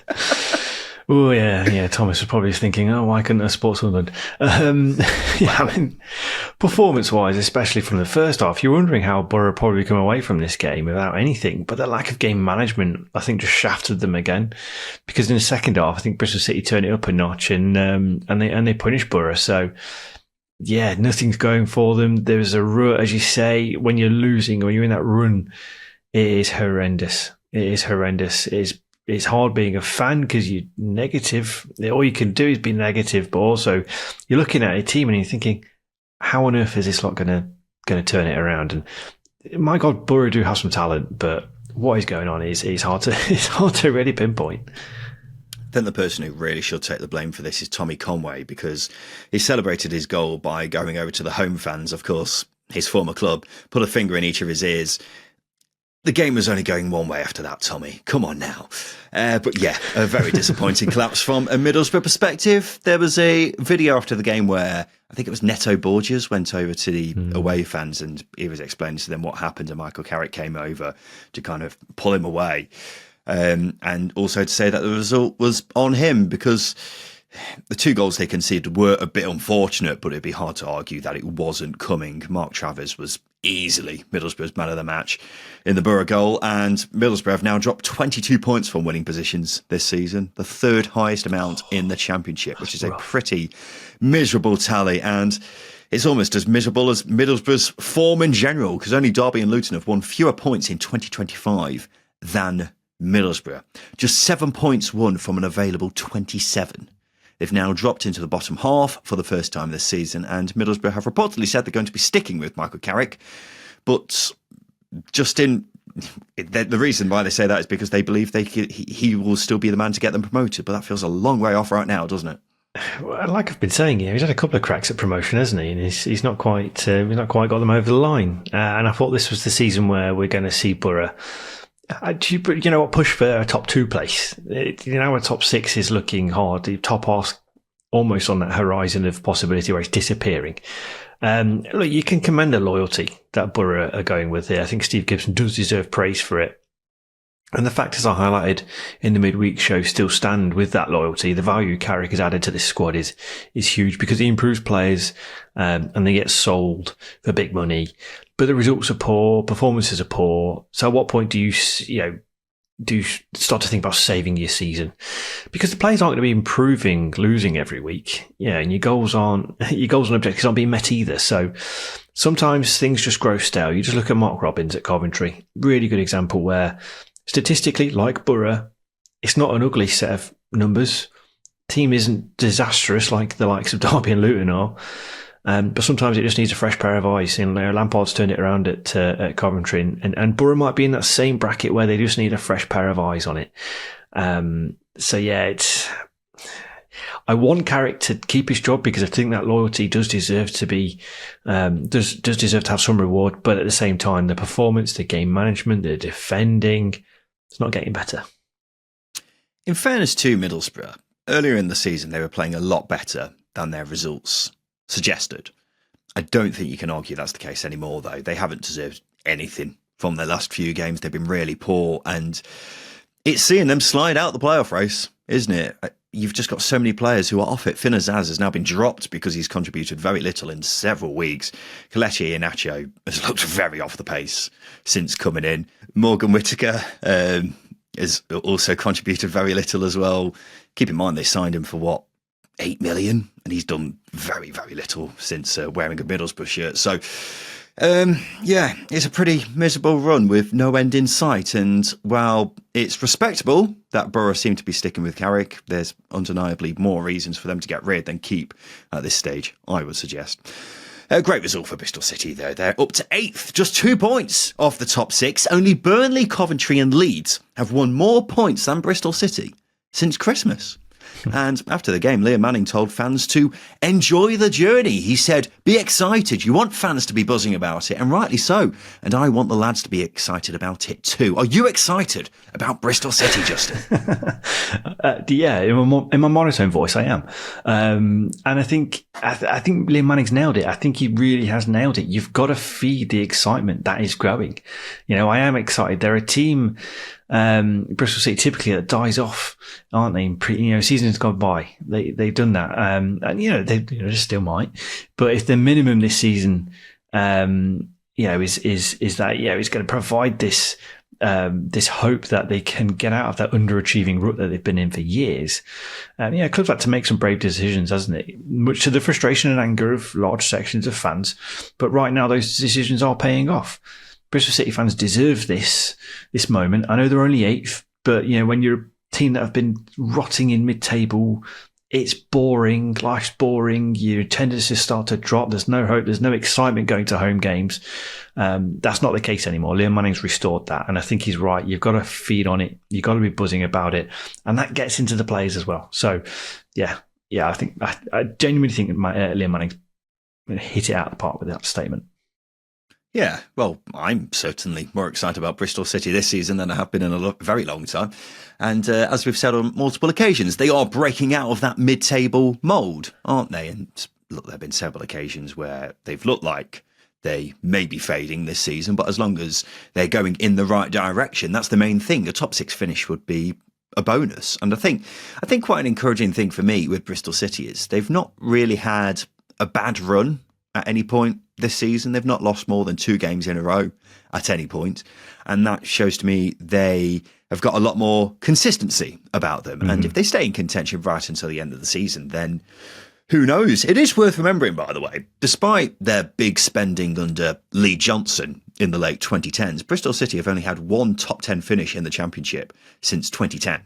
Oh, yeah. Thomas was probably thinking, why couldn't I support Sunderland? Performance-wise, especially from the first half, you're wondering how Borough probably come away from this game without anything. But the lack of game management, I think, just shafted them again. Because in the second half, I think Bristol City turned it up a notch and they punished Borough. So, yeah, nothing's going for them. There's a rut, as you say, when you're losing or you're in that run, it is horrendous. It's hard being a fan because you're negative. All you can do is be negative, but also you're looking at a team and you're thinking, how on earth is this lot going to turn it around? And my God, Borough do have some talent, but what is going on is hard to really pinpoint. Then the person who really should take the blame for this is Tommy Conway, because he celebrated his goal by going over to the home fans, of course, his former club, put a finger in each of his ears. The game was only going one way after that, Tommy. Come on now. But yeah, a very disappointing collapse from a Middlesbrough perspective. There was a video after the game where I think it was Neto Borges went over to the away fans and he was explaining to them what happened, and Michael Carrick came over to kind of pull him away. And also to say that the result was on him, because the 2 goals they conceded were a bit unfortunate, but it'd be hard to argue that it wasn't coming. Mark Travers was easily Middlesbrough's man of the match in the Borough goal, and Middlesbrough have now dropped 22 points from winning positions this season, the 3rd highest amount in the Championship, which is a pretty miserable tally. And it's almost as miserable as Middlesbrough's form in general, because only Derby and Luton have won fewer points in 2025 than Middlesbrough. Just 7 points won from an available 27. They've now dropped into the bottom half for the first time this season, and Middlesbrough have reportedly said they're going to be sticking with Michael Carrick. But Justin, the reason why they say that is because they believe he will still be the man to get them promoted. But that feels a long way off right now, doesn't it? Well, like I've been saying, he's had a couple of cracks at promotion, hasn't he? And he's not quite got them over the line. And I thought this was the season where we're going to see Borough. You know what? Push for a top 2 place. A top 6 is looking hard. The top half almost on that horizon of possibility where it's disappearing. Look, you can commend the loyalty that Borough are going with here. I think Steve Gibson does deserve praise for it. And the factors I highlighted in the midweek show still stand with that loyalty. The value Carrick has added to this squad is huge, because he improves players and they get sold for big money. But the results are poor, performances are poor. So at what point do you start to think about saving your season? Because the players aren't going to be improving, losing every week. Yeah, and your goals and objectives aren't being met either. So sometimes things just grow stale. You just look at Mark Robbins at Coventry. Really good example where statistically, like Borough, it's not an ugly set of numbers. Team isn't disastrous like the likes of Derby and Luton are. But sometimes it just needs a fresh pair of eyes. Lampard's turned it around at Coventry, and Borough might be in that same bracket where they just need a fresh pair of eyes on it. So yeah, I want Carrick to keep his job, because I think that loyalty does deserve to be, does deserve to have some reward. But at the same time, the performance, the game management, the defending, it's not getting better. In fairness to Middlesbrough, earlier in the season they were playing a lot better than their results suggested. I don't think you can argue that's the case anymore, though. They haven't deserved anything from their last few games. They've been really poor, and it's seeing them slide out the playoff race, isn't it? You've just got so many players who are off it. Finn Azaz has now been dropped because he's contributed very little in several weeks. Kelechi Iheanacho has looked very off the pace since coming in. Morgan Whittaker, has also contributed very little as well. Keep in mind, they signed him for what, 8 million? And he's done very, very little since wearing a Middlesbrough shirt. So, it's a pretty miserable run with no end in sight. And while it's respectable that Borough seem to be sticking with Carrick, there's undeniably more reasons for them to get rid than keep at this stage, I would suggest. A great result for Bristol City, though. They're up to 8th, just 2 points off the top 6. Only Burnley, Coventry and Leeds have won more points than Bristol City since Christmas. And after the game, Liam Manning told fans to enjoy the journey. He said, be excited. You want fans to be buzzing about it, and rightly so. And I want the lads to be excited about it too. Are you excited about Bristol City, Justin? Yeah, in my monotone voice, I am. And I think Liam Manning's nailed it. I think he really has nailed it. You've got to feed the excitement that is growing. I am excited. They're a team, Bristol City typically, that dies off, aren't they? Seasons gone by, they've done that, and they still might. But if the minimum this season, is that it's going to provide this hope that they can get out of that underachieving rut that they've been in for years. Clubs had to make some brave decisions, hasn't it? Much to the frustration and anger of large sections of fans. But right now, those decisions are paying off. Bristol City fans deserve this moment. I know they're only 8th, but when you're a team that have been rotting in mid-table, it's boring. Life's boring. Your attendances start to drop. There's no hope. There's no excitement going to home games. That's not the case anymore. Liam Manning's restored that, and I think he's right. You've got to feed on it. You've got to be buzzing about it, and that gets into the players as well. So, I think I genuinely think Liam Manning's hit it out of the park with that statement. Yeah, well, I'm certainly more excited about Bristol City this season than I have been in a very long time. And as we've said on multiple occasions, they are breaking out of that mid-table mould, aren't they? And look, there have been several occasions where they've looked like they may be fading this season, but as long as they're going in the right direction, that's the main thing. A top 6 finish would be a bonus. And I think quite an encouraging thing for me with Bristol City is they've not really had a bad run at any point this season. They've not lost more than 2 games in a row at any point. And that shows to me they have got a lot more consistency about them. Mm-hmm. And if they stay in contention right until the end of the season, then who knows? It is worth remembering, by the way, despite their big spending under Lee Johnson in the late 2010s, Bristol City have only had 1 top 10 finish in the Championship since 2010.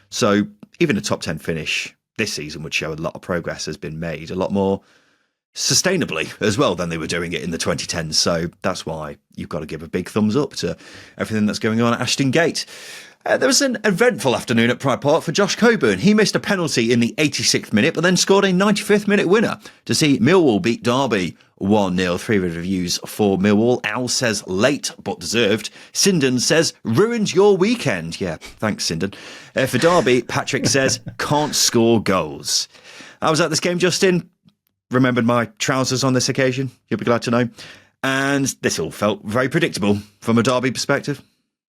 So even a top 10 finish this season would show a lot of progress has been made, a lot more sustainably as well than they were doing it in the 2010s. So that's why you've got to give a big thumbs up to everything that's going on at Ashton Gate. There was an eventful afternoon at Pride Park for Josh Coburn. He missed a penalty in the 86th minute, but then scored a 95th minute winner to see Millwall beat Derby 1-0. 3 reviews for Millwall. Al says late but deserved. Sinden says ruined your weekend. Yeah, thanks, Sinden. For Derby, Patrick says can't score goals. I was at this game, Justin. Remembered my trousers on this occasion, you'll be glad to know. And this all felt very predictable from a Derby perspective.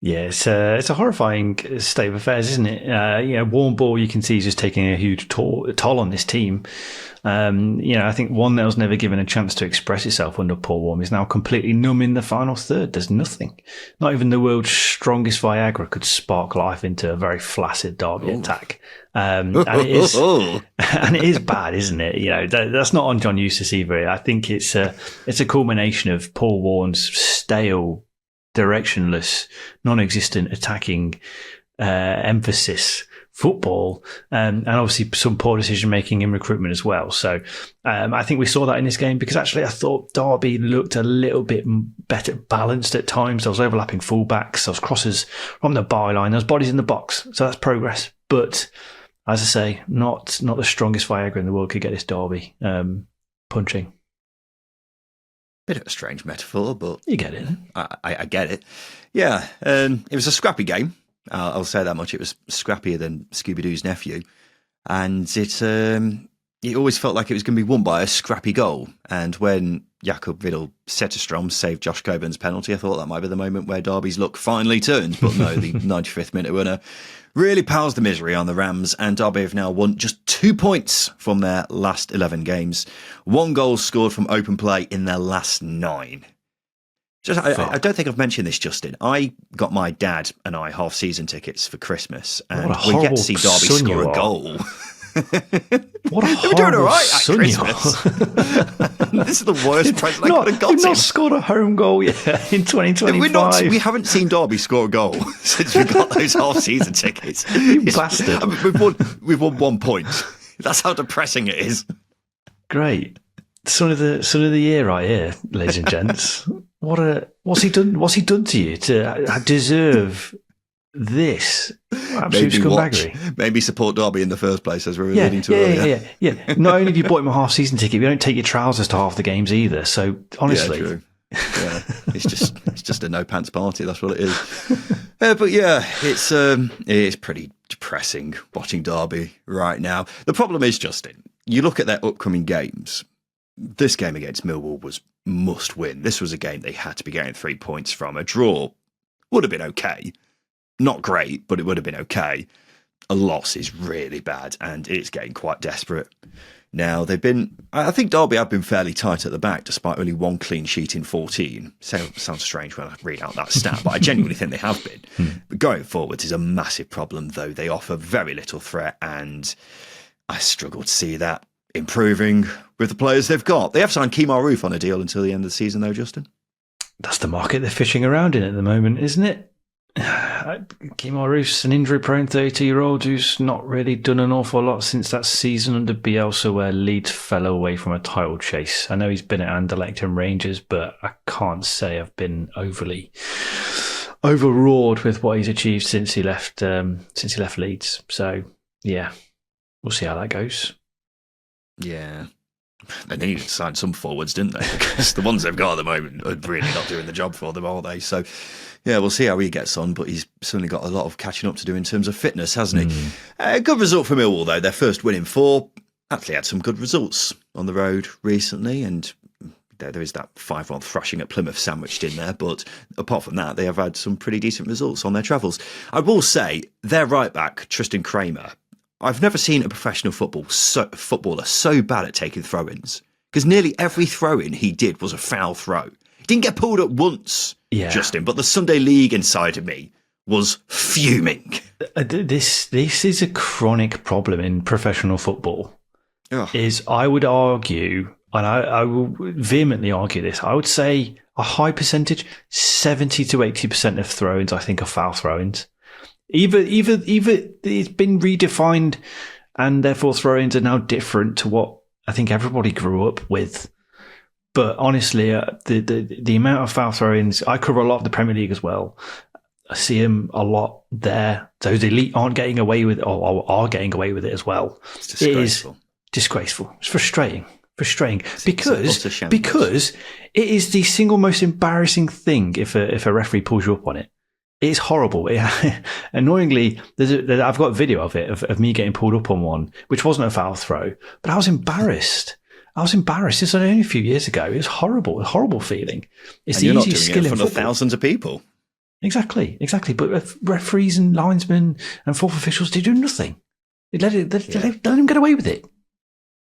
Yeah, it's a horrifying state of affairs, isn't it? Warren Ball, you can see, is just taking a huge toll on this team. I think 1-0's never given a chance to express itself under Paul Warren. He's now completely numb in the final third. There's nothing. Not even the world's strongest Viagra could spark life into a very flaccid Derby attack. And it is bad, isn't it? That's not on John Eustace either. I think it's a culmination of Paul Warren's stale, directionless, non-existent attacking emphasis football, and obviously some poor decision making in recruitment as well. So I think we saw that in this game, because actually I thought Derby looked a little bit better balanced at times. There was overlapping fullbacks, there was crosses from the byline, there was bodies in the box. So that's progress. But as I say, not the strongest Viagra in the world could get this Derby punching. Bit of a strange metaphor, but you get it. I get it. Yeah, it was a scrappy game. I'll say that much. It was scrappier than Scooby-Doo's nephew, and it always felt like it was going to be won by a scrappy goal. And when Jakob Vidal Zetterstrom saved Josh Coburn's penalty, I thought that might be the moment where Derby's luck finally turned. But no, the 95th minute winner really piles the misery on the Rams, and Derby have now won just 2 points from their last 11 games. 1 goal scored from open play in their last 9. I don't think I've mentioned this, Justin. I got my dad and I half-season tickets for Christmas, and we get to see Derby score a goal. What a they were doing all right at son Christmas. This is the worst present I could have got. We've not scored a home goal yet in 2025. We haven't seen Derby score a goal since we got those half-season tickets. You bastard. I mean, we've won 1 point. That's how depressing it is. Great. Son of the year right here, ladies and gents. What's he done to you to deserve this absolute scumbaggery? Maybe support Derby in the first place, as we were alluding to earlier. Yeah. Not only have you bought him a half-season ticket, you don't take your trousers to half the games either. So honestly, yeah, true. Yeah, it's just a no pants party. That's what it is. But yeah, it is pretty depressing watching Derby right now. The problem is, Justin, you look at their upcoming games. This game against Millwall was must win. This was a game they had to be getting 3 points from. A draw would have been okay. Not great, but it would have been okay. A loss is really bad, and it's getting quite desperate. Now, I think Derby have been fairly tight at the back, despite only 1 clean sheet in 14. Sounds strange when I read out that stat, but I genuinely think they have been. But going forwards is a massive problem, though. They offer very little threat, and I struggle to see that improving with the players they've got. They have signed Kemar Roof on a deal until the end of the season, though, Justin. That's the market they're fishing around in at the moment, isn't it? Kemar Roof's an injury-prone 32-year-old who's not really done an awful lot since that season under Bielsa where Leeds fell away from a title chase. I know he's been at Anderlecht and Rangers, but I can't say I've been overly overawed with what he's achieved since he left Leeds. So, yeah, we'll see how that goes. Yeah. They needed to sign some forwards, didn't they? Because the ones they've got at the moment are really not doing the job for them, are they? So, yeah, we'll see how he gets on, but he's certainly got a lot of catching up to do in terms of fitness, hasn't he? A good result for Millwall, though. Their first win in 4. Actually had some good results on the road recently, and there is that 5-1 thrashing at Plymouth sandwiched in there, but apart from that, they have had some pretty decent results on their travels. I will say, their right-back, Tristan Kramer, I've never seen a professional footballer so bad at taking throw-ins, because nearly every throw-in he did was a foul throw. He didn't get pulled up once, Justin, but the Sunday League inside of me was fuming. This is a chronic problem in professional football. I would argue, and I will vehemently argue this, I would say a high percentage, 70 to 80% of throw-ins, I think, are foul throw-ins. Either it's been redefined and therefore throw-ins are now different to what I think everybody grew up with. But honestly, the amount of foul throw-ins, I cover a lot of the Premier League as well. I see them a lot there. Those elite aren't getting away with it, or are getting away with it as well. It's disgraceful. It is disgraceful. It's frustrating. Because it is the single most embarrassing thing if a referee pulls you up on it. It's horrible. Annoyingly, I've got a video of it, of me getting pulled up on one, which wasn't a foul throw, but I was embarrassed. This was only a few years ago. It was horrible, a horrible feeling. It's the easiest skill in football. Thousands of people. Exactly. But referees and linesmen and fourth officials, they do nothing. They let them get away with it.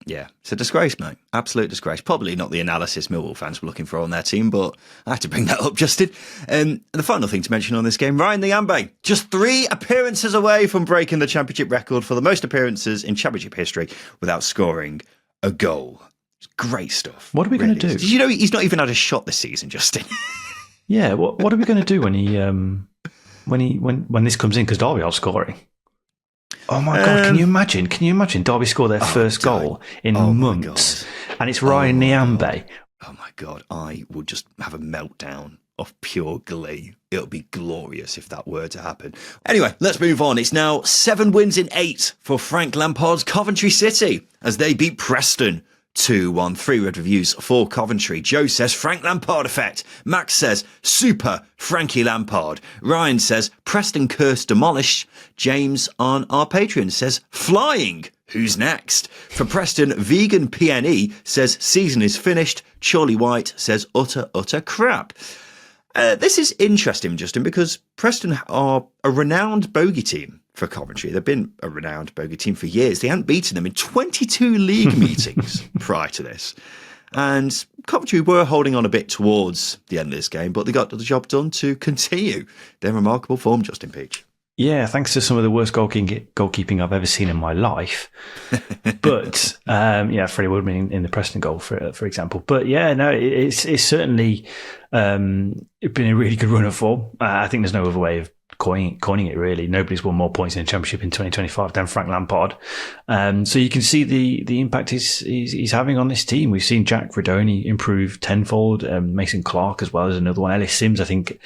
Yeah, it's a disgrace, mate. Absolute disgrace. Probably not the analysis Millwall fans were looking for on their team, but I have to bring that up, Justin. And the final thing to mention on this game, Ryan Nyambe, just 3 appearances away from breaking the championship record for the most appearances in championship history without scoring a goal. It's great stuff. What are we going to do? Did you know he's not even had a shot this season, Justin? Yeah, what are we going to do when this comes in? Because Derby are scoring. Oh my God! Can you imagine? Derby score their first goal in months, and it's Ryan Nyambe. Oh my God! I would just have a meltdown of pure glee. It'll be glorious if that were to happen. Anyway, let's move on. It's now 7 wins in 8 for Frank Lampard's Coventry City as they beat Preston 2-1. 3 red reviews for Coventry. Joe says Frank Lampard effect. Max says super Frankie Lampard. Ryan says Preston curse demolished. James on our Patreon says flying. Who's next? For Preston, Vegan PNE says season is finished. Charlie White says utter crap. This is interesting, Justin, because Preston are a renowned bogey team for Coventry. They've been a renowned bogey team for years. They hadn't beaten them in 22 league meetings prior to this. And Coventry were holding on a bit towards the end of this game, but they got the job done to continue their remarkable form, Justin Peach. Yeah, thanks to some of the worst goalkeeping I've ever seen in my life. But Freddie Woodman in the Preston goal, for example. But yeah, no, it's certainly been a really good run of form. I think there's no other way of coining it, really. Nobody's won more points in the Championship in 2025 than Frank Lampard. So you can see the impact he's having on this team. We've seen Jack Redoni improve tenfold. Mason Clark as well as another one. Ellis Sims, I think,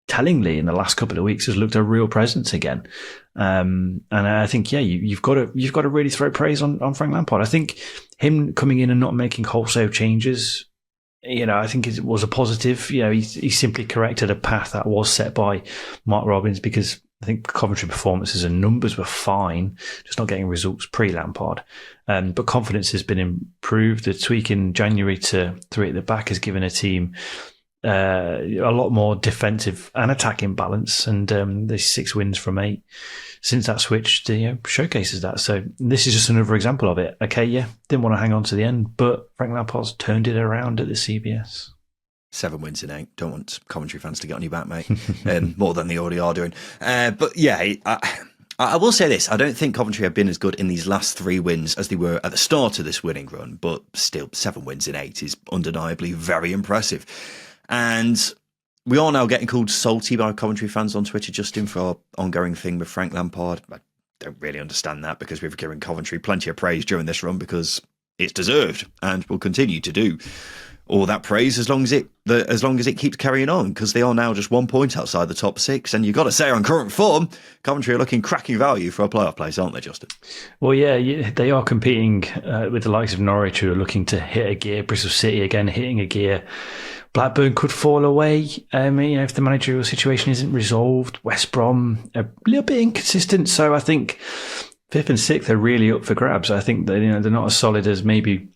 tellingly in the last couple of weeks has looked a real presence again. And I think, you've got to really throw praise on Frank Lampard. I think him coming in and not making wholesale changes, I think it was a positive. He simply corrected a path that was set by Mark Robbins, because I think Coventry performances and numbers were fine, just not getting results pre-Lampard. But confidence has been improved. The tweak in January to 3 at the back has given a team a lot more defensive and attacking balance, and there's 6 wins from 8 since that switch showcases that. So this is just another example of it. Okay, didn't want to hang on to the end, but Frank Lampard's turned it around at the CBS. 7 wins in 8. Don't want Coventry fans to get on your back, mate. More than they already are doing. But yeah, I will say this. I don't think Coventry have been as good in these last 3 wins as they were at the start of this winning run, but still 7 wins in 8 is undeniably very impressive. And we are now getting called salty by Coventry fans on Twitter, Justin, for our ongoing thing with Frank Lampard. I don't really understand that, because we've given Coventry plenty of praise during this run, because it's deserved, and will continue to do all that praise as long as it keeps carrying on, because they are now just 1 point outside the top 6. And you've got to say, on current form, Coventry are looking cracking value for a playoff place, aren't they, Justin? Well, yeah, they are competing with the likes of Norwich, who are looking to hit a gear. Bristol City again hitting a gear. Blackburn could fall away, if the managerial situation isn't resolved. West Brom a little bit inconsistent, so I think 5th and 6th are really up for grabs. I think that they're not as solid as maybe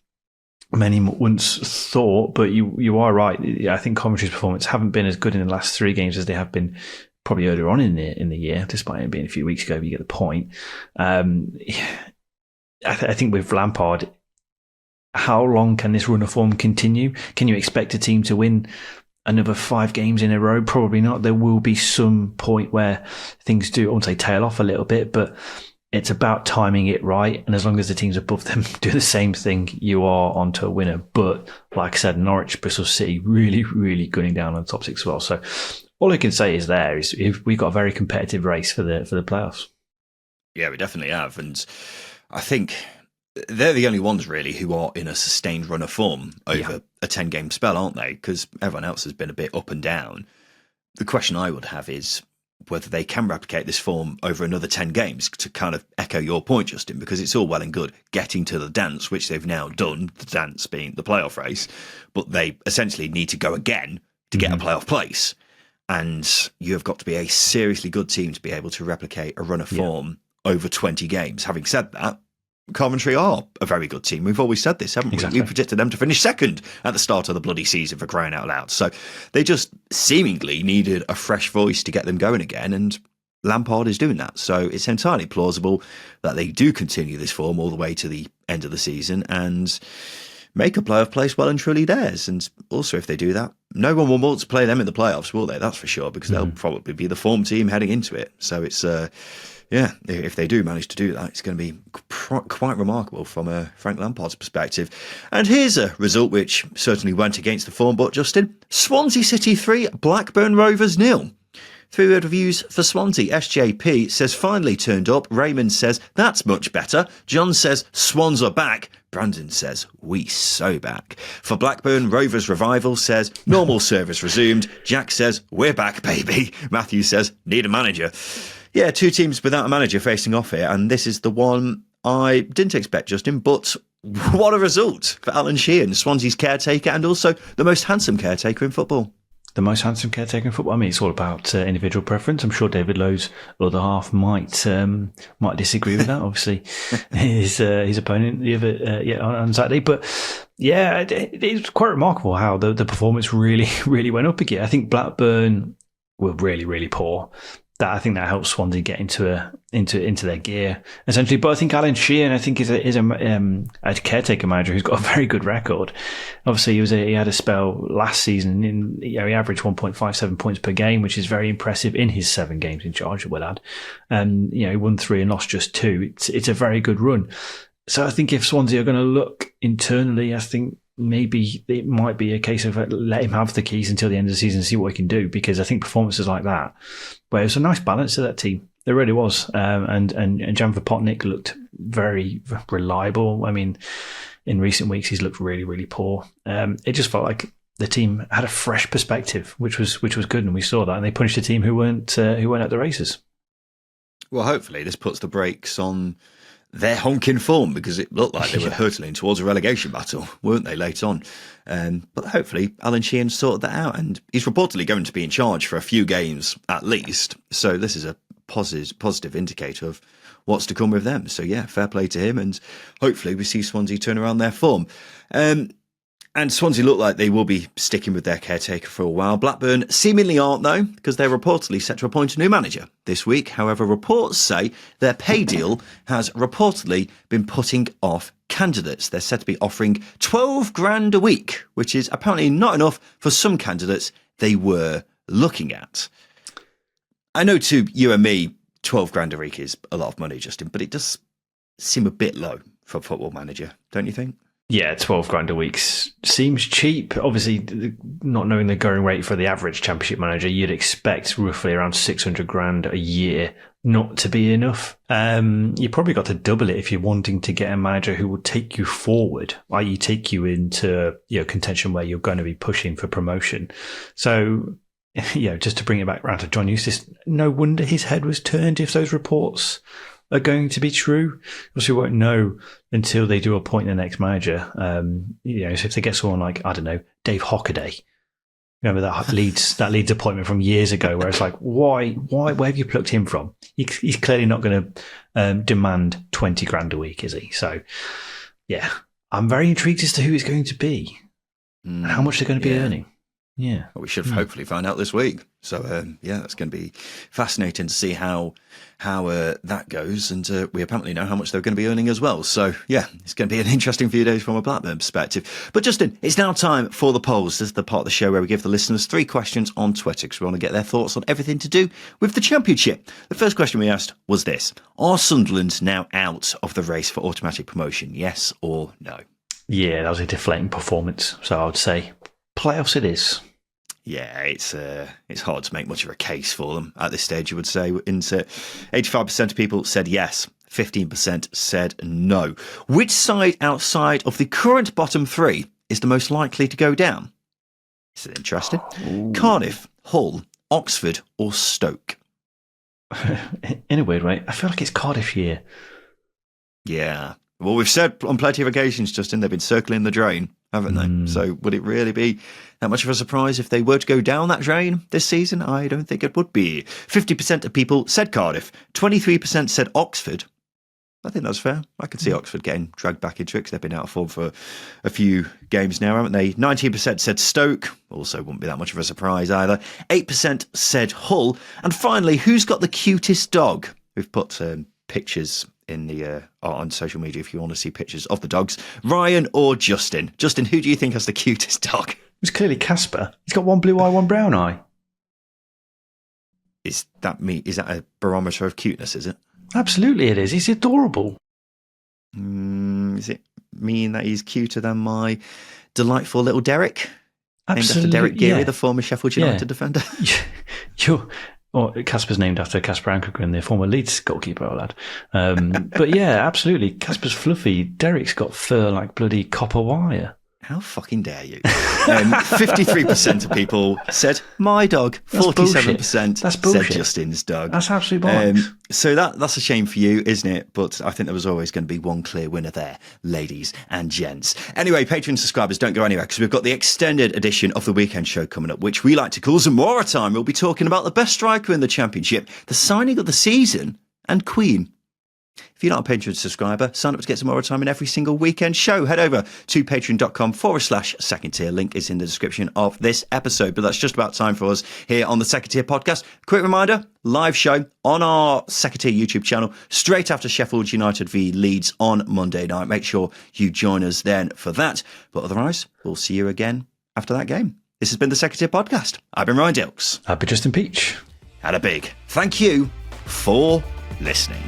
many once thought, but you are right. I think Coventry's performance haven't been as good in the last 3 games as they have been probably earlier on in the year, despite it being a few weeks ago. You get the point. I think with Lampard, how long can this run of form continue? Can you expect a team to win another 5 games in a row? Probably not. There will be some point where things do, I won't say tail off a little bit, but it's about timing it right. And as long as the teams above them do the same thing, you are onto a winner. But like I said, Norwich, Bristol City, really, really gunning down on the top 6 as well. So all I can say is we've got a very competitive race for the playoffs. Yeah, we definitely have. And I think they're the only ones really who are in a sustained run of form over a 10-game spell, aren't they? Because everyone else has been a bit up and down. The question I would have is whether they can replicate this form over another 10 games, to kind of echo your point, Justin, because it's all well and good getting to the dance, which they've now done, the dance being the playoff race, but they essentially need to go again to get a playoff place. And you have got to be a seriously good team to be able to replicate a run of form over 20 games. Having said that, Coventry are a very good team. We've always said this, haven't we? Exactly. We predicted them to finish 2nd at the start of the bloody season, for crying out loud. So they just seemingly needed a fresh voice to get them going again, and Lampard is doing that. So it's entirely plausible that they do continue this form all the way to the end of the season and make a playoff place well and truly theirs. And also, if they do that, no one will want to play them in the playoffs, will they? That's for sure, because they'll probably be the form team heading into it. So it's if they do manage to do that, it's going to be quite remarkable from Frank Lampard's perspective. And here's a result which certainly went against the form, but Justin, Swansea City 3, Blackburn Rovers 0. 3-word reviews for Swansea. SJP says, finally turned up. Raymond says, that's much better. John says, Swans are back. Brandon says, we so back. For Blackburn, Rovers Revival says, normal service resumed. Jack says, we're back, baby. Matthew says, need a manager. Yeah, 2 teams without a manager facing off here, and this is the one I didn't expect, Justin, but what a result for Alan Sheehan, Swansea's caretaker, and also the most handsome caretaker in football. The most handsome caretaker in football. I mean, it's all about individual preference. I'm sure David Lowe's other half might disagree with that. Obviously, his opponent the other on Saturday, but yeah, it's quite remarkable how the performance really went up again. I think Blackburn were really, really poor. I think that helps Swansea get into their gear essentially. But I think Alan Sheehan, I think, is a caretaker manager who's got a very good record. Obviously, he had a spell last season. He averaged 1.57 points per game, which is very impressive in his 7 games in charge. I will add, he won 3 and lost just 2. It's a very good run. So I think if Swansea are going to look internally, I think maybe it might be a case of let him have the keys until the end of the season and see what he can do, because I think performances like that, where it was a nice balance to that team. There really was. And Jan Potnik looked very reliable. I mean, in recent weeks, he's looked really, really poor. It just felt like the team had a fresh perspective, which was good. And we saw that. And they punished a team who weren't at the races. Well, hopefully this puts the brakes on their honking form, because it looked like they were hurtling towards a relegation battle, weren't they, late on? But hopefully Alan Sheehan sorted that out, and he's reportedly going to be in charge for a few games at least. So this is a positive indicator of what's to come with them. So yeah, fair play to him, and hopefully we see Swansea turn around their form. And Swansea look like they will be sticking with their caretaker for a while. Blackburn seemingly aren't, though, because they're reportedly set to appoint a new manager this week. However, reports say their pay deal has reportedly been putting off candidates. They're said to be offering 12 grand a week, which is apparently not enough for some candidates they were looking at. I know to you and me, 12 grand a week is a lot of money, Justin, but it does seem a bit low for a football manager, don't you think? Yeah, 12 grand a week seems cheap. Obviously, not knowing the going rate for the average Championship manager, you'd expect roughly around 600 grand a year not to be enough. You probably got to double it if you're wanting to get a manager who will take you forward, i.e. take you into contention where you're going to be pushing for promotion. So, just to bring it back around to John Eustace, no wonder his head was turned if those reports are going to be true. Obviously, we won't know until they do appoint the next manager. So if they get someone like, I don't know, Dave Hockaday, remember that Leeds appointment from years ago, where it's like, where have you plucked him from? He's clearly not going to demand 20 grand a week, is he? So, yeah, I'm very intrigued as to who it's going to be and how much they're going to be earning. Yeah, well, we should hopefully find out this week. So that's going to be fascinating to see how that goes, and we apparently know how much they're going to be earning as well. So yeah, it's going to be an interesting few days from a Blackburn perspective. But Justin, it's now time for the polls. This is the part of the show where we give the listeners 3 questions on Twitter, because we want to get their thoughts on everything to do with the Championship. The first question we asked was this: are Sunderland now out of the race for automatic promotion? Yes or no? Yeah, that was a deflating performance. So I would say playoffs it is. Yeah, it's hard to make much of a case for them at this stage, you would say. 85% of people said yes, 15% said no. Which side outside of the current bottom 3 is the most likely to go down? Is it interesting? Ooh. Cardiff, Hull, Oxford or Stoke? In a weird way, I feel like it's Cardiff year. Yeah. Well, we've said on plenty of occasions, Justin, they've been circling the drain, haven't they? So would it really be that much of a surprise if they were to go down that drain this season? I don't think it would be. 50% of people said Cardiff. 23% said Oxford. I think that's fair. I could see Oxford getting dragged back into it because they've been out of form for a few games now, haven't they? 19% said Stoke. Also wouldn't be that much of a surprise either. 8% said Hull. And finally, who's got the cutest dog? We've put pictures in the on social media if you want to see pictures of the dogs. Ryan or Justin? Justin, who do you think has the cutest dog? It's clearly Casper. He's got one blue eye, one brown eye. Is that a barometer of cuteness, is it? Absolutely it is. He's adorable. Does it mean that he's cuter than my delightful little Derek? Absolutely. Named after Derek Geary, the former Sheffield United defender? Casper's named after Casper Ankergren, the former Leeds goalkeeper, lad. But yeah, absolutely. Casper's fluffy. Derek's got fur like bloody copper wire. How fucking dare you? 53% of people said my dog. 47% said Justin's dog. That's absolutely bollocks. So that's a shame for you, isn't it? But I think there was always going to be one clear winner there, ladies and gents. Anyway, Patreon subscribers, don't go anywhere, because we've got the extended edition of the weekend show coming up, which we like to call Zamora Time. We'll be talking about the best striker in the Championship, the signing of the season, and Queen. If you're not a Patreon subscriber, sign up to get some more time in every single weekend show. Head over to patreon.com/second tier. Link is in the description of this episode. But that's just about time for us here on the Second Tier Podcast. Quick reminder, live show on our Second Tier YouTube channel straight after Sheffield United v Leeds on Monday night. Make sure you join us then for that. But otherwise, we'll see you again after that game. This has been the Second Tier Podcast. I've been Ryan Dilks. I've been Justin Peach. And a big thank you for listening.